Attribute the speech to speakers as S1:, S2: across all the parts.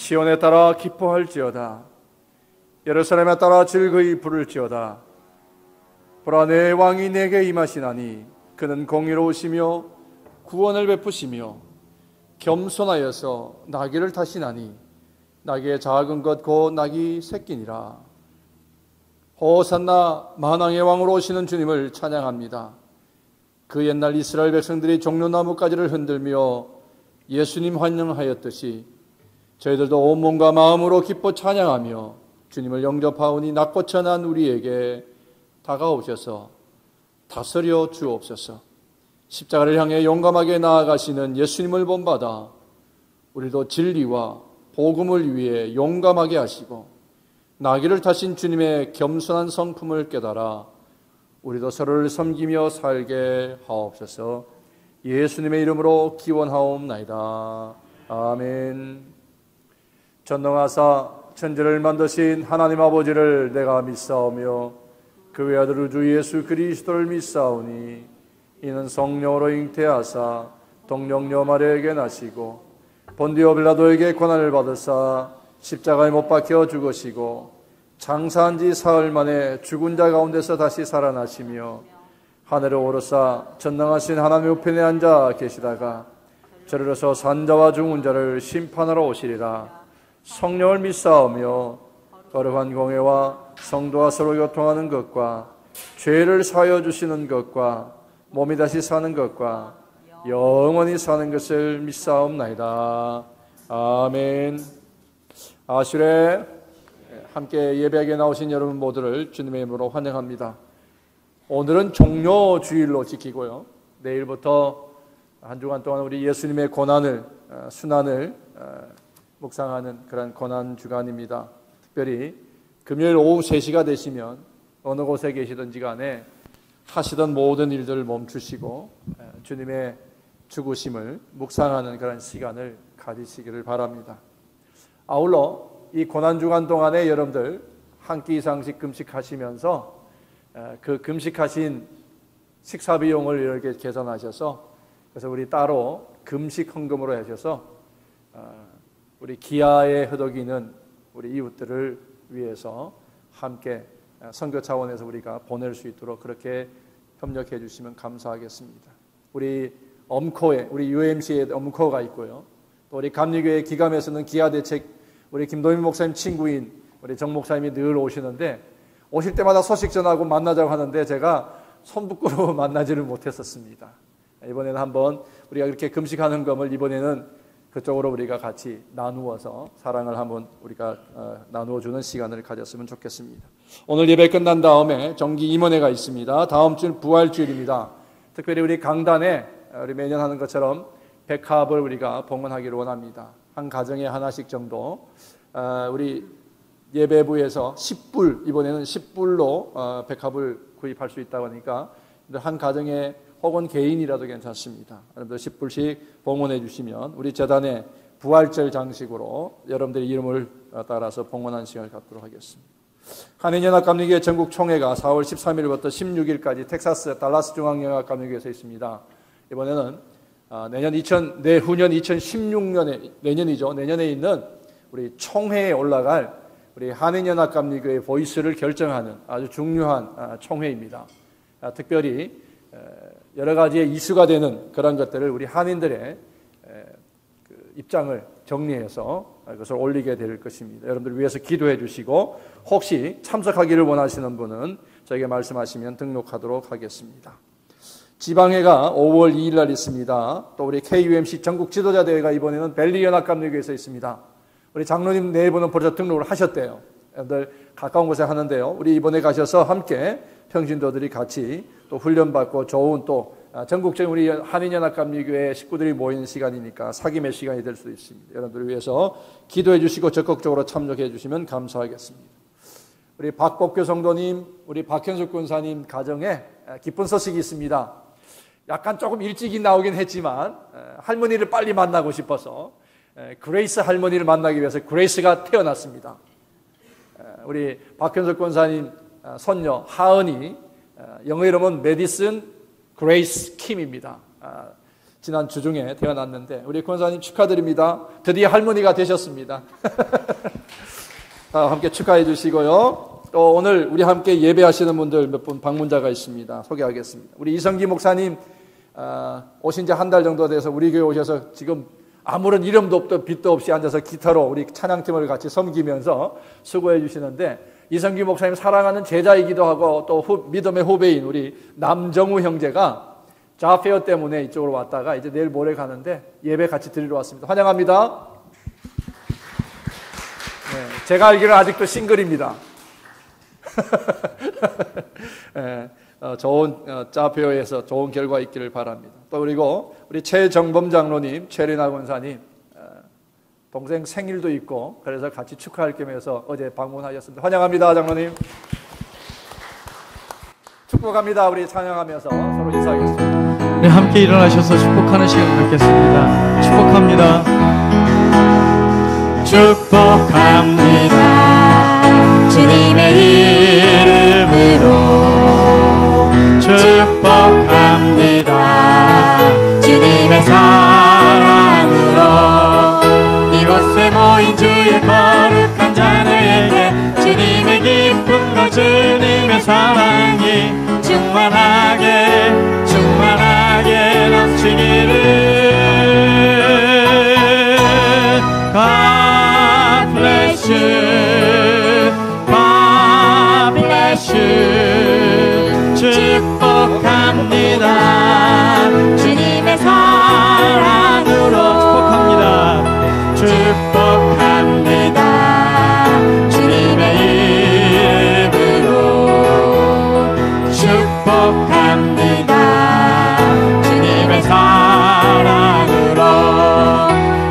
S1: 시온에 따라 기뻐할지어다. 예루살렘에 따라 즐거이 부를지어다. 보라, 내 왕이 내게 임하시나니 그는 공의로우시며 구원을 베푸시며 겸손하여서 나귀를 타시나니 나귀의 작은 것 곧 나귀 새끼니라. 호산나, 만왕의 왕으로 오시는 주님을 찬양합니다. 그 옛날 이스라엘 백성들이 종려나무가지를 흔들며 예수님 환영하였듯이 저희들도 온 몸과 마음으로 기뻐 찬양하며 주님을 영접하오니 낮고 난 우리에게 다가오셔서 다스려 주옵소서. 십자가를 향해 용감하게 나아가시는 예수님을 본받아 우리도 진리와 복음을 위해 용감하게 하시고 나귀를 타신 주님의 겸손한 성품을 깨달아 우리도 서로를 섬기며 살게 하옵소서. 예수님의 이름으로 기원하옵나이다. 아멘. 전능하사 천지를 만드신 하나님 아버지를 내가 믿사오며 그 외아들 주 예수 그리스도를 믿사오니 이는 성령으로 잉태하사 동정녀 마리아에게 나시고 본디오 빌라도에게 고난을 받으사 십자가에 못 박혀 죽으시고 장사한 지 사흘 만에 죽은 자 가운데서 다시 살아나시며 하늘에 오르사 전능하신 하나님 우편에 앉아 계시다가 저리로서 산자와 죽은 자를 심판하러 오시리라. 성령을 믿사오며 거룩한 공회와 성도와 서로 교통하는 것과 죄를 사하여 주시는 것과 몸이 다시 사는 것과 영원히 사는 것을 믿사옵나이다. 아멘. 아슈레 함께 예배하게 나오신 여러분 모두를 주님의 이름으로 환영합니다. 오늘은 종료주일로 지키고요, 내일부터 한 주간 동안 우리 예수님의 고난을, 순환을 묵상하는 그런 고난주간입니다. 특별히 금요일 오후 3시가 되시면 어느 곳에 계시든지 간에 하시던 모든 일들을 멈추시고 주님의 죽으심을 묵상하는 그런 시간을 가지시기를 바랍니다. 아울러 이 고난주간 동안에 여러분들 한 끼 이상씩 금식하시면서 그 금식하신 식사 비용을 이렇게 계산하셔서, 그래서 우리 따로 금식 헌금으로 하셔서 우리 기아에 허덕이는 우리 이웃들을 위해서 함께 선교 차원에서 우리가 보낼 수 있도록 그렇게 협력해 주시면 감사하겠습니다. 우리 엄코에, 우리 UMC에 엄코가 있고요, 또 우리 감리교회 기감에서는 기아대책 우리 김도민 목사님 친구인 우리 정 목사님이 늘 오시는데, 오실 때마다 소식 전하고 만나자고 하는데 제가 손 부끄러워 만나지를 못했었습니다. 이번에는 한번 우리가 그렇게 금식하는 것을 이번에는 그쪽으로 우리가 같이 나누어서 사랑을 한번 우리가 나누어주는 시간을 가졌으면 좋겠습니다. 오늘 예배 끝난 다음에 정기 임원회가 있습니다. 다음 주는 부활주일입니다. 특별히 우리 강단에 우리 매년 하는 것처럼 백합을 우리가 봉헌하기를 원합니다. 한 가정에 하나씩 정도, 우리 예배부에서 10불, 이번에는 10불로 백합을 구입할 수 있다고 하니까 한 가정에 혹은 개인이라도 괜찮습니다. 여러분들 10불씩 봉헌해 주시면 우리 재단의 부활절 장식으로 여러분들의 이름을 따라서 봉헌하는 시간을 갖도록 하겠습니다. 한인연합감리교회 전국총회가 4월 13일부터 16일까지 텍사스 달라스 중앙연합감리교회에서 있습니다. 이번에는 내후년 2016년에, 내년에 있는 우리 총회에 올라갈 우리 한인연합감리교회 보이스를 결정하는 아주 중요한 총회입니다. 특별히 여러 가지의 이슈가 되는 그런 것들을 우리 한인들의 입장을 정리해서 그것을 올리게 될 것입니다. 여러분들 위해서 기도해 주시고, 혹시 참석하기를 원하시는 분은 저에게 말씀하시면 등록하도록 하겠습니다. 지방회가 5월 2일 날 있습니다. 또 우리 KUMC 전국 지도자 대회가 이번에는 벨리연합감리교회에서 있습니다. 우리 장로님 네 분은 벌써 등록을 하셨대요. 여러분들 가까운 곳에 하는데요, 우리 이번에 가셔서 함께 평신도들이 같이 또 훈련받고 좋은 또 전국적인 우리 한인연합감리교회 식구들이 모이는 시간이니까 사귐의 시간이 될 수도 있습니다. 여러분들을 위해서 기도해 주시고 적극적으로 참여해 주시면 감사하겠습니다. 우리 박복교 성도님, 우리 박현숙 군사님 가정에 기쁜 소식이 있습니다. 약간 조금 일찍이 나오긴 했지만 할머니를 빨리 만나고 싶어서 그레이스 할머니를 만나기 위해서 그레이스가 태어났습니다. 우리 박현석 권사님 손녀 하은이 영어 이름은 메디슨 그레이스 킴입니다. 지난 주중에 태어났는데 우리 권사님 축하드립니다. 드디어 할머니가 되셨습니다. 함께 축하해 주시고요. 또 오늘 우리 함께 예배하시는 분들 몇 분 방문자가 있습니다. 소개하겠습니다. 우리 이성기 목사님 오신 지 한 달 정도 돼서 우리 교회 오셔서 지금 아무런 이름도 없고 빛도 없이 앉아서 기타로 우리 찬양팀을 같이 섬기면서 수고해 주시는데, 이성기 목사님 사랑하는 제자이기도 하고 또 믿음의 후배인 우리 남정우 형제가 자페어 때문에 이쪽으로 왔다가 이제 내일 모레 가는데 예배 같이 드리러 왔습니다. 환영합니다. 네, 제가 알기로는 아직도 싱글입니다. 네, 좋은 자페어에서 좋은 결과 있기를 바랍니다. 또 그리고 우리 최정범 장로님, 최리나 권사님 동생 생일도 있고 그래서 같이 축하할 겸해서 어제 방문하셨습니다. 환영합니다, 장로님. 축복합니다. 우리 찬양하면서 서로 인사하겠습니다.
S2: 네, 함께 일어나셔서 축복하는 시간 갖겠습니다. 축복합니다. 축복합니다. 주님의 이름으로 축복합니다. 주님의 사랑으로 이곳에 모인 주의 거룩한 자녀에게 주님의 기쁨과 주님의 사랑이 충만하게 넘치기를. God bless you, God bless you. 축복합니다. 주님의 사랑으로 축복합니다. 축복합니다. 주님의 이름으로 축복합니다. 주님의 사랑으로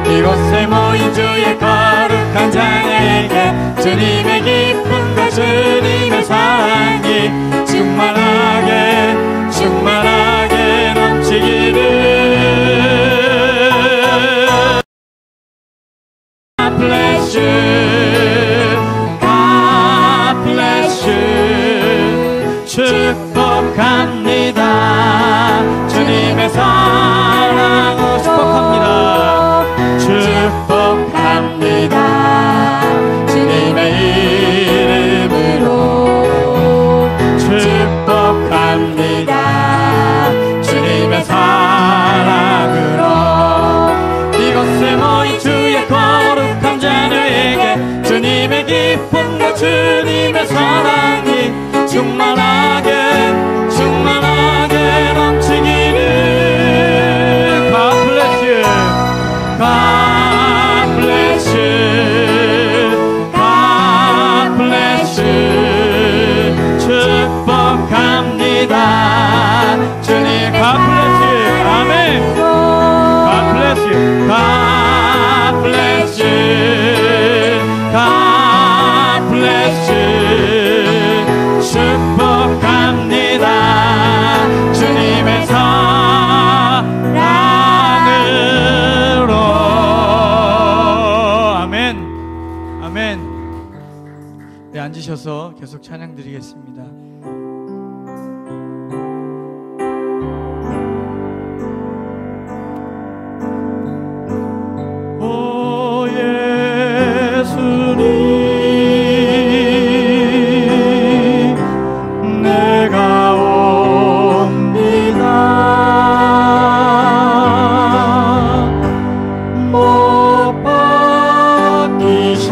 S2: 이곳에 모인 주의 거룩한 자녀에게 주님의 기쁨과 주님의 사랑이 충만하게 넘치기를. God bless you, God bless you. 축복합니다. 주님의 사랑으로 축복합니다. 축복합니다. 주님의 이름으로 축복합니다. 주님의 사랑으로 이곳에 모인 주의 거룩한 자녀에게 주님의 기쁨과 주님의 사랑이 충만하게 넘치기를. God bless you, God bless you, God bless you. 축복합니다. 주님 God bless you. 아멘. God bless you, God bless you, God bless you. 축복합니다. 주님의 사랑으로. 아멘. 아멘. 네, 앉으셔서 계속 찬양 드리겠습니다. 오 예수님, 내가 옵니다. 못 박히신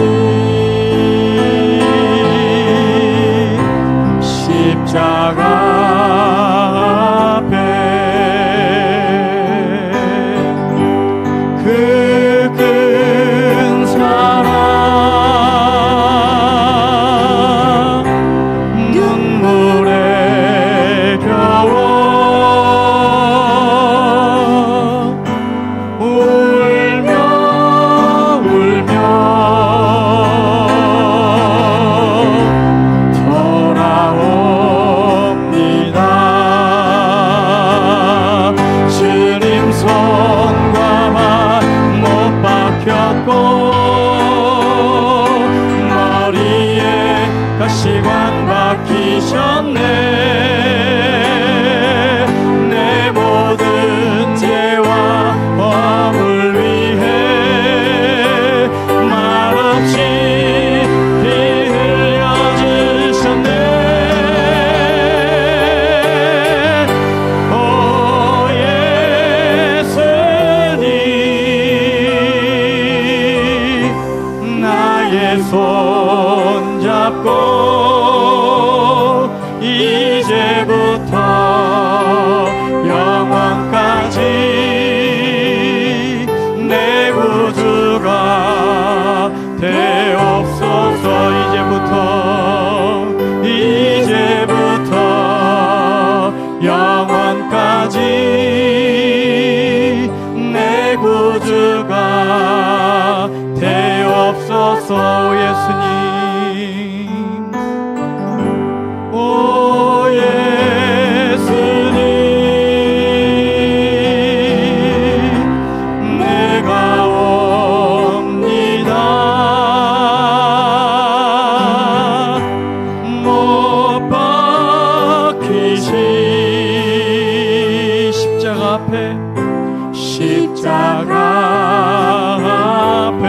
S2: 나의 손 잡고 이제부터 영원까지 내 구주가 되옵소서. 이제부터 영원까지 내 구주가 되옵소서. 예수님, 오 예수님, 내가 옵니다. 못 박히신 십자가 앞에, 십자가 앞에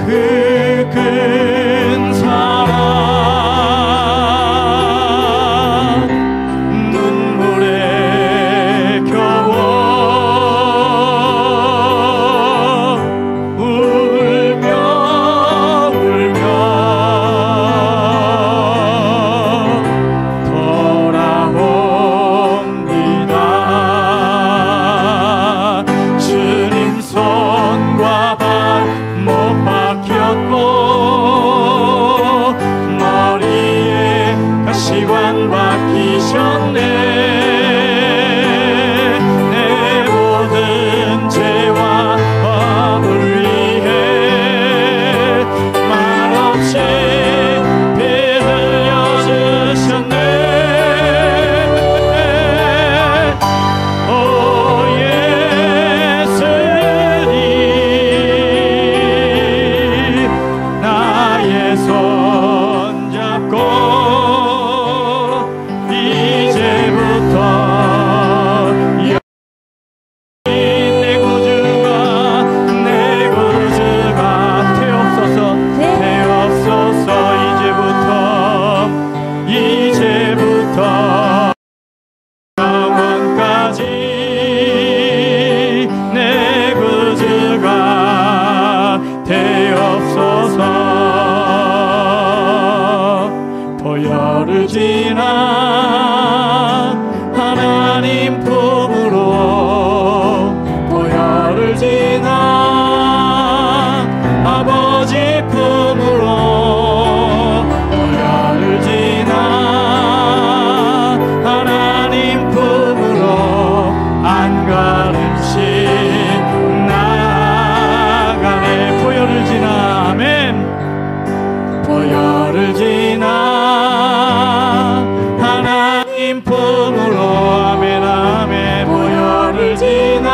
S2: 그 큰 사랑 눈물에 겨워 울며 돌아옵니다. 주님 손과 발 못 박혔고 머리에 가시관 박히셨네. 내 모든 죄와 허물 위해 말없이 피 흘려주셨네. 오 예수님, 나의 손 잡고 이제부터 내 구주가 되옵소서. 이제부터 영원까지 내 구주가 되옵소서. 보혈을 지나 하나님 품으로, 보혈을 지나 아버지 품으로, 보혈을 지나 하나님 품으로 한 걸음씩 나아가네. 보혈을 지나, 아멘. 보혈을 지나 하나님 품으로, 아멘 아멘. 보혈을 지나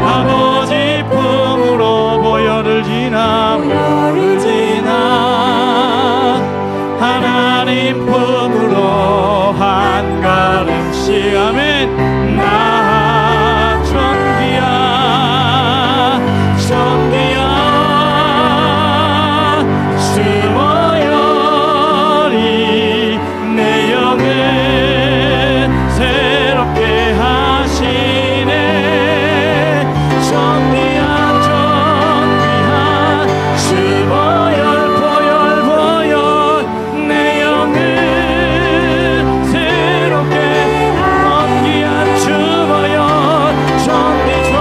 S2: 아버지 품으로, 보혈을 지나, 보혈을 지나 하나님 품으로 한 걸음씩, 아멘. 나 전기야 전기야 주 보혈이 내 영을 새롭게 하시네. 전기야 전기야 주 보혈 보혈 내 영을 새롭게 전기야 주 보혈 전기야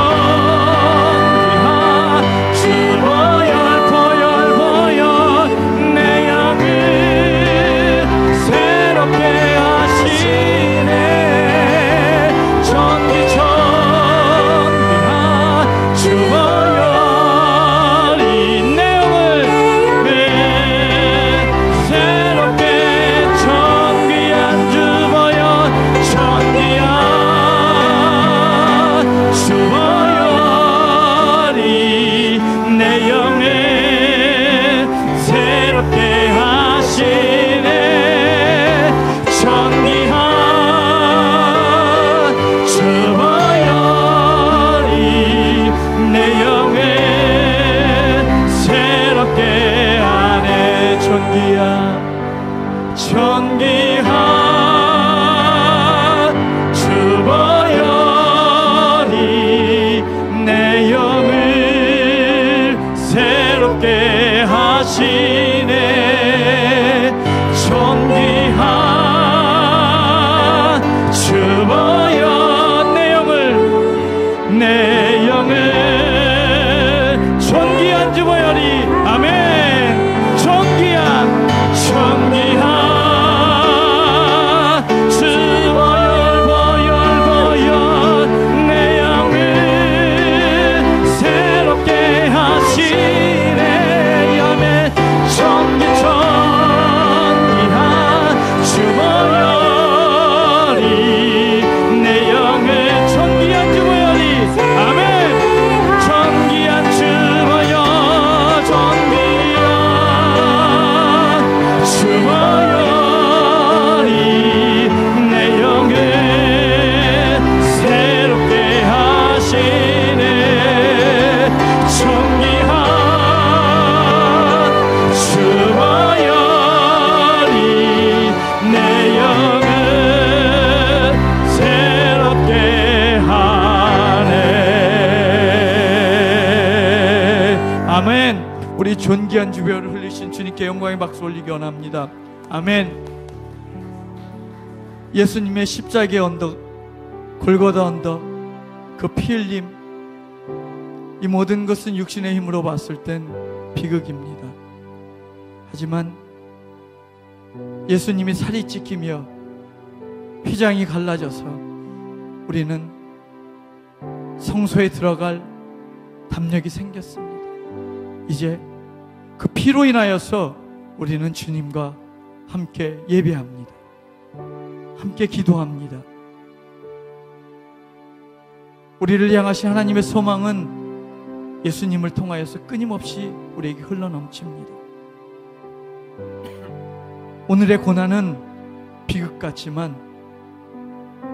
S2: 영을 존귀한 주보혈이 아멘 존귀한 주보혈 보혈 내 영을 새롭게 하시네 아멘 존귀한 주보혈이 내 영을 존귀한 주보혈이 아멘 존귀한 주보혈 존귀한 주보혈이 내 영을 새롭게 하시네 존귀한 주보혈이 내 영을 새롭게 하네 아멘. 우리 존귀한 주보혈을 흘리신 주님께 영광의 박수 올리기 원합니다. 아멘. 예수님의 십자가의 언덕 골고다 언덕 그 피 흘림 이 모든 것은 육신의 힘으로 봤을 땐 비극입니다. 하지만 예수님이 살이 찢기며 휘장이 갈라져서 우리는 성소에 들어갈 담력이 생겼습니다. 이제 그 피로 인하여서 우리는 주님과 함께 예배합니다. 함께 기도합니다. 우리를 향하신 하나님의 소망은 예수님을 통하여서 끊임없이 우리에게 흘러넘칩니다. 오늘의 고난은 비극 같지만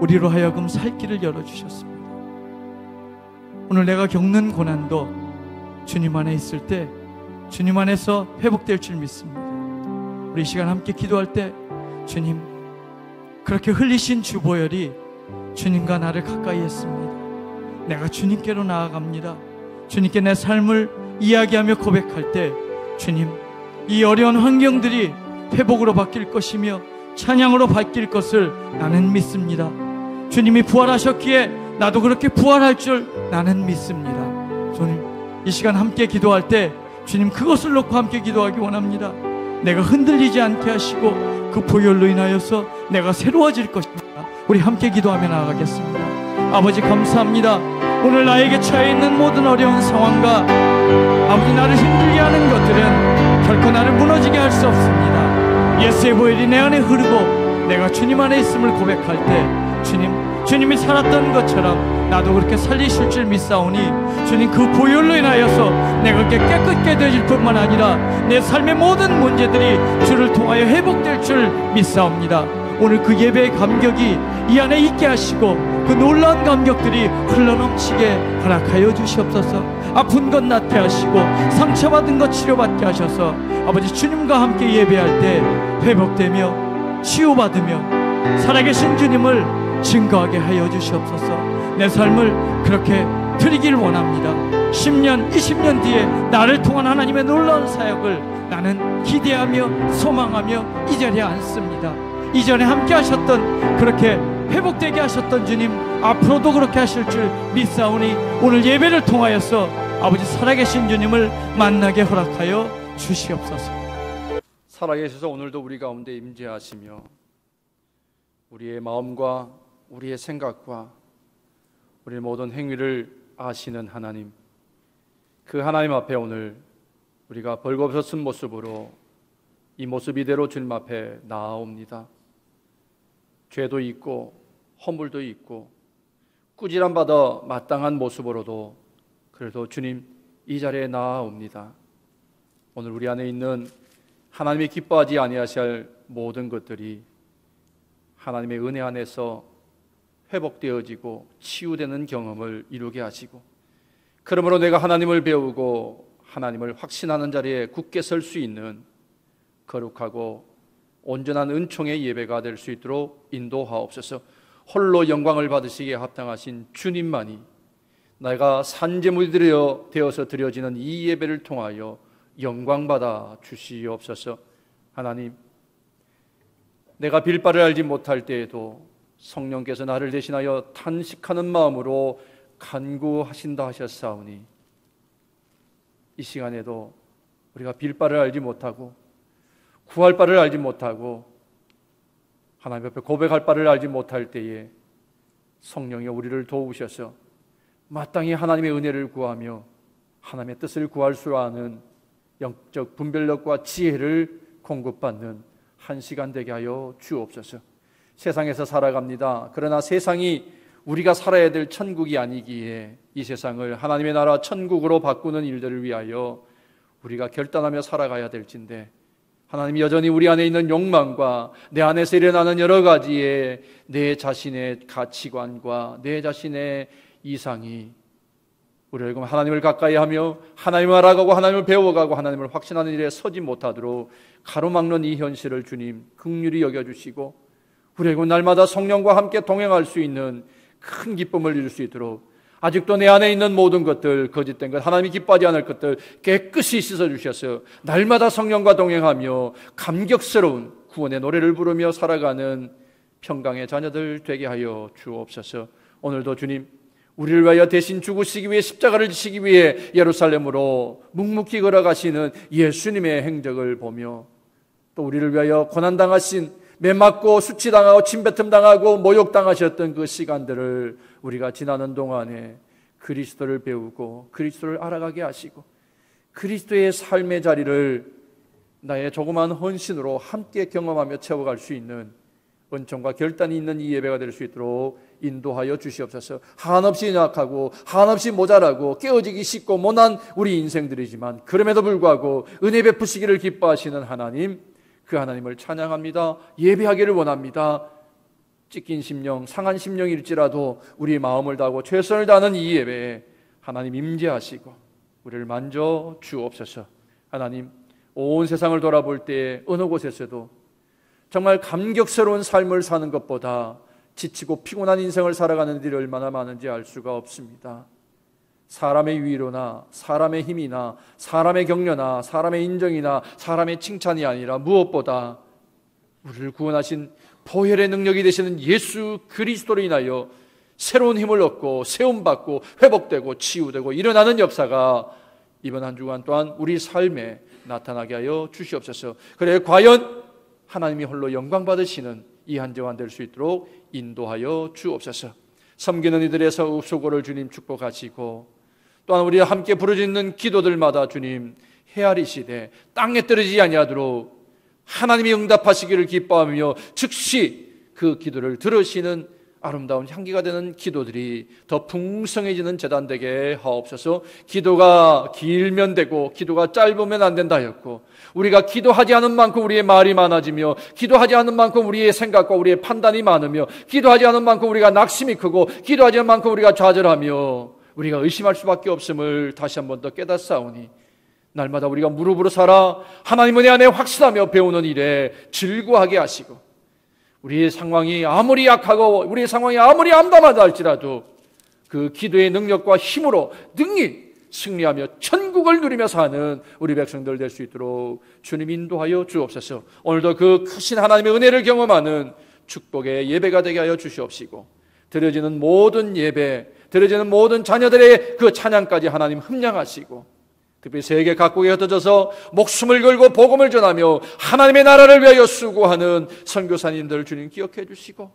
S2: 우리로 하여금 살 길을 열어주셨습니다. 오늘 내가 겪는 고난도 주님 안에 있을 때 주님 안에서 회복될 줄 믿습니다. 우리 이 시간 함께 기도할 때 주님 그렇게 흘리신 주보혈이 주님과 나를 가까이 했습니다. 내가 주님께로 나아갑니다. 주님께 내 삶을 이야기하며 고백할 때 주님 이 어려운 환경들이 회복으로 바뀔 것이며 찬양으로 바뀔 것을 나는 믿습니다. 주님이 부활하셨기에 나도 그렇게 부활할 줄 나는 믿습니다. 주님 이 시간 함께 기도할 때 주님 그것을 놓고 함께 기도하기 원합니다. 내가 흔들리지 않게 하시고 그 보혈로 인하여서 내가 새로워질 것입니다. 우리 함께 기도하며 나아가겠습니다. 아버지 감사합니다. 오늘 나에게 처해 있는 모든 어려운 상황과 아버지 나를 힘들게 하는 것들은 결코 나를 무너지게 할 수 없습니다. 예수의 보혈이 내 안에 흐르고 내가 주님 안에 있음을 고백할 때 주님이 살았던 것처럼 나도 그렇게 살리실 줄 믿사오니 주님 그 보혈로 인하여서 내가 그렇게 깨끗게 되질 뿐만 아니라 내 삶의 모든 문제들이 주를 통하여 회복될 줄 믿사옵니다. 오늘 그 예배의 감격이 이 안에 있게 하시고 그 놀라운 감격들이 흘러넘치게 허락하여 주시옵소서. 아픈 것 낫게 하시고 상처받은 것 치료받게 하셔서 아버지 주님과 함께 예배할 때 회복되며 치유받으며 살아계신 주님을 증거하게 하여 주시옵소서. 내 삶을 그렇게 드리길 원합니다. 10년, 20년 뒤에 나를 통한 하나님의 놀라운 사역을 나는 기대하며 소망하며 이 자리에 앉습니다. 이전에 함께 하셨던 그렇게 회복되게 하셨던 주님 앞으로도 그렇게 하실 줄 믿사오니 오늘 예배를 통하여서 아버지 살아계신 주님을 만나게 허락하여 주시옵소서.
S1: 살아계셔서 오늘도 우리 가운데 임재하시며 우리의 마음과 우리의 생각과 우리의 모든 행위를 아시는 하나님, 그 하나님 앞에 오늘 우리가 벌거벗은 모습으로 이 모습 이대로 주님 앞에 나아옵니다. 죄도 있고 허물도 있고 꾸지람 받아 마땅한 모습으로도 그래도 주님 이 자리에 나아옵니다. 오늘 우리 안에 있는 하나님이 기뻐하지 아니하실 모든 것들이 하나님의 은혜 안에서 회복되어지고 치유되는 경험을 이루게 하시고, 그러므로 내가 하나님을 배우고 하나님을 확신하는 자리에 굳게 설 수 있는 거룩하고 온전한 은총의 예배가 될 수 있도록 인도하옵소서. 홀로 영광을 받으시기에 합당하신 주님만이 내가 산제물이 되어서 드려지는 이 예배를 통하여 영광받아 주시옵소서. 하나님, 내가 빌바를 알지 못할 때에도 성령께서 나를 대신하여 탄식하는 마음으로 간구하신다 하셨사오니 이 시간에도 우리가 빌 바를 알지 못하고 구할 바를 알지 못하고 하나님 앞에 고백할 바를 알지 못할 때에 성령이 우리를 도우셔서 마땅히 하나님의 은혜를 구하며 하나님의 뜻을 구할 수 아는 영적 분별력과 지혜를 공급받는 한 시간 되게 하여 주옵소서. 세상에서 살아갑니다. 그러나 세상이 우리가 살아야 될 천국이 아니기에 이 세상을 하나님의 나라 천국으로 바꾸는 일들을 위하여 우리가 결단하며 살아가야 될진데 하나님이 여전히 우리 안에 있는 욕망과 내 안에서 일어나는 여러 가지의 내 자신의 가치관과 내 자신의 이상이 우리를 하나님을 가까이 하며 하나님을 알아가고 하나님을 배워가고 하나님을 확신하는 일에 서지 못하도록 가로막는 이 현실을 주님 긍휼히 여겨주시고 우리에게 날마다 성령과 함께 동행할 수 있는 큰 기쁨을 이룰 수 있도록 아직도 내 안에 있는 모든 것들, 거짓된 것, 하나님이 기뻐하지 않을 것들 깨끗이 씻어주셔서 날마다 성령과 동행하며 감격스러운 구원의 노래를 부르며 살아가는 평강의 자녀들 되게 하여 주옵소서. 오늘도 주님 우리를 위하여 대신 죽으시기 위해 십자가를 지시기 위해 예루살렘으로 묵묵히 걸어가시는 예수님의 행적을 보며 또 우리를 위하여 고난당하신 매맞고 수치당하고 침뱉음당하고 모욕당하셨던 그 시간들을 우리가 지나는 동안에 그리스도를 배우고 그리스도를 알아가게 하시고 그리스도의 삶의 자리를 나의 조그마한 헌신으로 함께 경험하며 채워갈 수 있는 은총과 결단이 있는 이 예배가 될 수 있도록 인도하여 주시옵소서. 한없이 연약하고 한없이 모자라고 깨어지기 쉽고 못난 우리 인생들이지만 그럼에도 불구하고 은혜 베푸시기를 기뻐하시는 하나님, 그 하나님을 찬양합니다. 예배하기를 원합니다. 찢긴 심령, 상한 심령일지라도 우리 마음을 다하고 최선을 다하는 이 예배에 하나님 임재하시고 우리를 만져 주옵소서. 하나님, 온 세상을 돌아볼 때 어느 곳에서도 정말 감격스러운 삶을 사는 것보다 지치고 피곤한 인생을 살아가는 일이 얼마나 많은지 알 수가 없습니다. 사람의 위로나 사람의 힘이나 사람의 격려나 사람의 인정이나 사람의 칭찬이 아니라 무엇보다 우리를 구원하신 보혈의 능력이 되시는 예수 그리스도로 인하여 새로운 힘을 얻고 세움받고 회복되고 치유되고 일어나는 역사가 이번 한 주간 또한 우리 삶에 나타나게 하여 주시옵소서. 그래 과연 하나님이 홀로 영광 받으시는 이 한 주간 될 수 있도록 인도하여 주옵소서. 섬기는 이들의 수고를 주님 축복하시고 또한 우리와 함께 부르짖는 기도들마다 주님 헤아리시되 땅에 떨어지지 아니하도록 하나님이 응답하시기를 기뻐하며 즉시 그 기도를 들으시는 아름다운 향기가 되는 기도들이 더 풍성해지는 제단 되게 하옵소서. 기도가 길면 되고 기도가 짧으면 안 된다 하였고 우리가 기도하지 않은 만큼 우리의 말이 많아지며 기도하지 않은 만큼 우리의 생각과 우리의 판단이 많으며 기도하지 않은 만큼 우리가 낙심이 크고 기도하지 않은 만큼 우리가 좌절하며 우리가 의심할 수밖에 없음을 다시 한 번 더 깨닫사오니 날마다 우리가 무릎으로 살아 하나님 은혜 안에 확신하며 배우는 일에 즐거워하게 하시고 우리의 상황이 아무리 약하고 우리의 상황이 아무리 암담하다 할지라도 그 기도의 능력과 힘으로 능히 승리하며 천국을 누리며 사는 우리 백성들 될 수 있도록 주님 인도하여 주옵소서. 오늘도 그 크신 하나님의 은혜를 경험하는 축복의 예배가 되게 하여 주시옵시고 드려지는 모든 예배, 드려지는 모든 자녀들의 그 찬양까지 하나님 흠량하시고 특별히 세계 각국에 흩어져서 목숨을 걸고 복음을 전하며 하나님의 나라를 위하여 수고하는 선교사님들 주님 기억해 주시고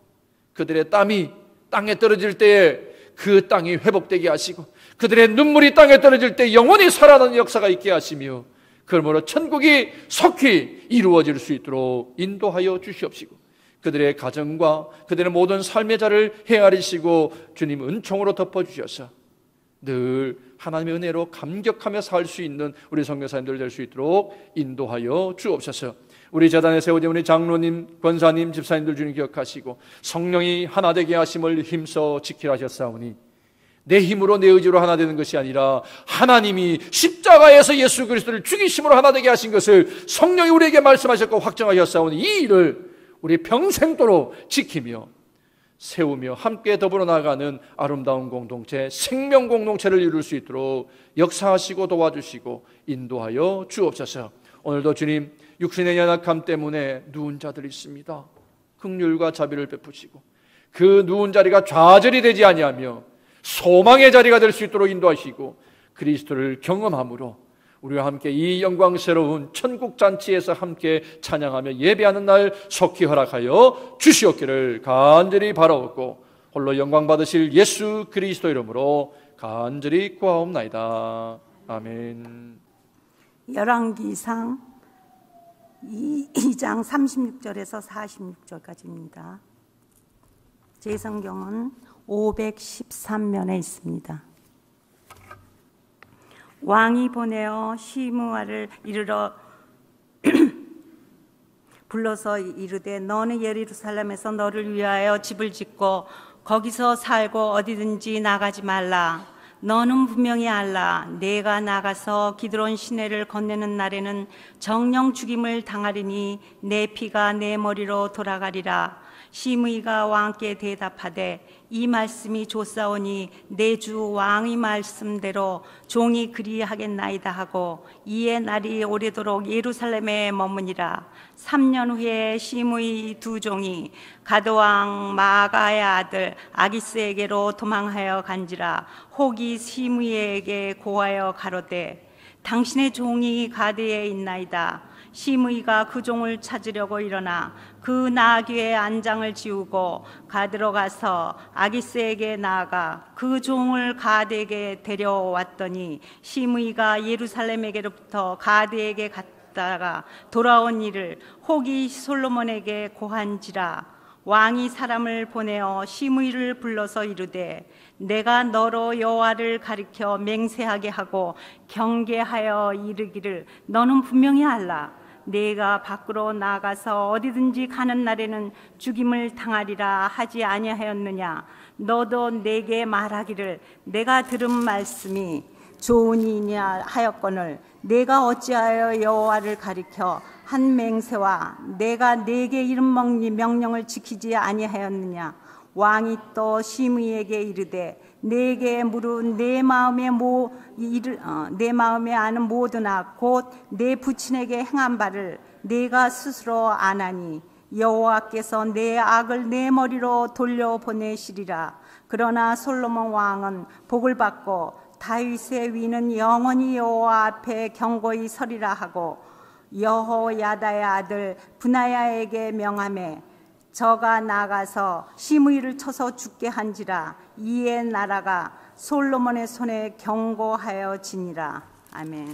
S1: 그들의 땀이 땅에 떨어질 때에 그 땅이 회복되게 하시고 그들의 눈물이 땅에 떨어질 때 영원히 살아나는 역사가 있게 하시며 그러므로 천국이 속히 이루어질 수 있도록 인도하여 주시옵시고 그들의 가정과 그들의 모든 삶의 자를 헤아리시고 주님 은총으로 덮어주셔서 늘 하나님의 은혜로 감격하며 살 수 있는 우리 선교사님들 될 수 있도록 인도하여 주옵소서. 우리 재단에 세워진 우리 장로님, 권사님, 집사님들 주님 기억하시고 성령이 하나 되게 하심을 힘써 지키라 하셨사오니 내 힘으로 내 의지로 하나 되는 것이 아니라 하나님이 십자가에서 예수 그리스도를 죽이심으로 하나 되게 하신 것을 성령이 우리에게 말씀하셨고 확정하셨사오니 이 일을 우리 평생도록 지키며 세우며 함께 더불어 나가는 아름다운 공동체, 생명 공동체를 이룰 수 있도록 역사하시고 도와주시고 인도하여 주옵소서. 오늘도 주님 육신의 연약함 때문에 누운 자들이 있습니다. 긍휼과 자비를 베푸시고 그 누운 자리가 좌절이 되지 아니하며 소망의 자리가 될 수 있도록 인도하시고 그리스도를 경험함으로 우리와 함께 이 영광스러운 천국 잔치에서 함께 찬양하며 예배하는 날 속히 허락하여 주시옵기를 간절히 바라옵고 홀로 영광 받으실 예수 그리스도 이름으로 간절히 구하옵나이다. 아멘.
S3: 열왕기상 2장 36절에서 46절까지입니다. 제 성경은 513면에 있습니다. 왕이 보내어 시므아를 이르러 불러서 이르되 너는 예루살렘에서 너를 위하여 집을 짓고 거기서 살고 어디든지 나가지 말라. 너는 분명히 알라. 내가 나가서 기드론 시내를 건네는 날에는 정령 죽임을 당하리니 내 피가 내 머리로 돌아가리라. 시므이가 왕께 대답하되 이 말씀이 좋사오니 내 주 왕의 말씀대로 종이 그리하겠나이다 하고 이에 날이 오래도록 예루살렘에 머무니라. 3년 후에 시므이 두 종이 가드왕 마가의 아들 아기스에게로 도망하여 간지라. 혹이 시므이에게 고하여 가로되 당신의 종이 가드에 있나이다. 시므이가 그 종을 찾으려고 일어나 그 나귀의 안장을 지우고 가드로 가서 아기스에게 나아가 그 종을 가드에게 데려왔더니 시므이가 예루살렘에게로부터 가드에게 갔다가 돌아온 일을 혹이 솔로몬에게 고한지라. 왕이 사람을 보내어 시므이를 불러서 이르되 내가 너로 여호와를 가리켜 맹세하게 하고 경계하여 이르기를 너는 분명히 알라. 내가 밖으로 나가서 어디든지 가는 날에는 죽임을 당하리라 하지 아니하였느냐. 너도 내게 말하기를 내가 들은 말씀이 좋으니냐 하였거늘 내가 어찌하여 여호와를 가리켜 한 맹세와 내가 내게 이른 명령을 지키지 아니하였느냐. 왕이 또 시므이에게 이르되 내게 물은 내 마음에 아는 모든 악 곧 내 부친에게 행한 바를 내가 스스로 아나니 여호와께서 내 악을 내 머리로 돌려보내시리라. 그러나 솔로몬 왕은 복을 받고 다윗의 위는 영원히 여호와 앞에 경고히 서리라 하고 여호야다의 아들 브나야에게 명하매 저가 나가서 시므이를 쳐서 죽게 한지라. 이에 나라가 솔로몬의 손에 경고하여 지니라. 아멘.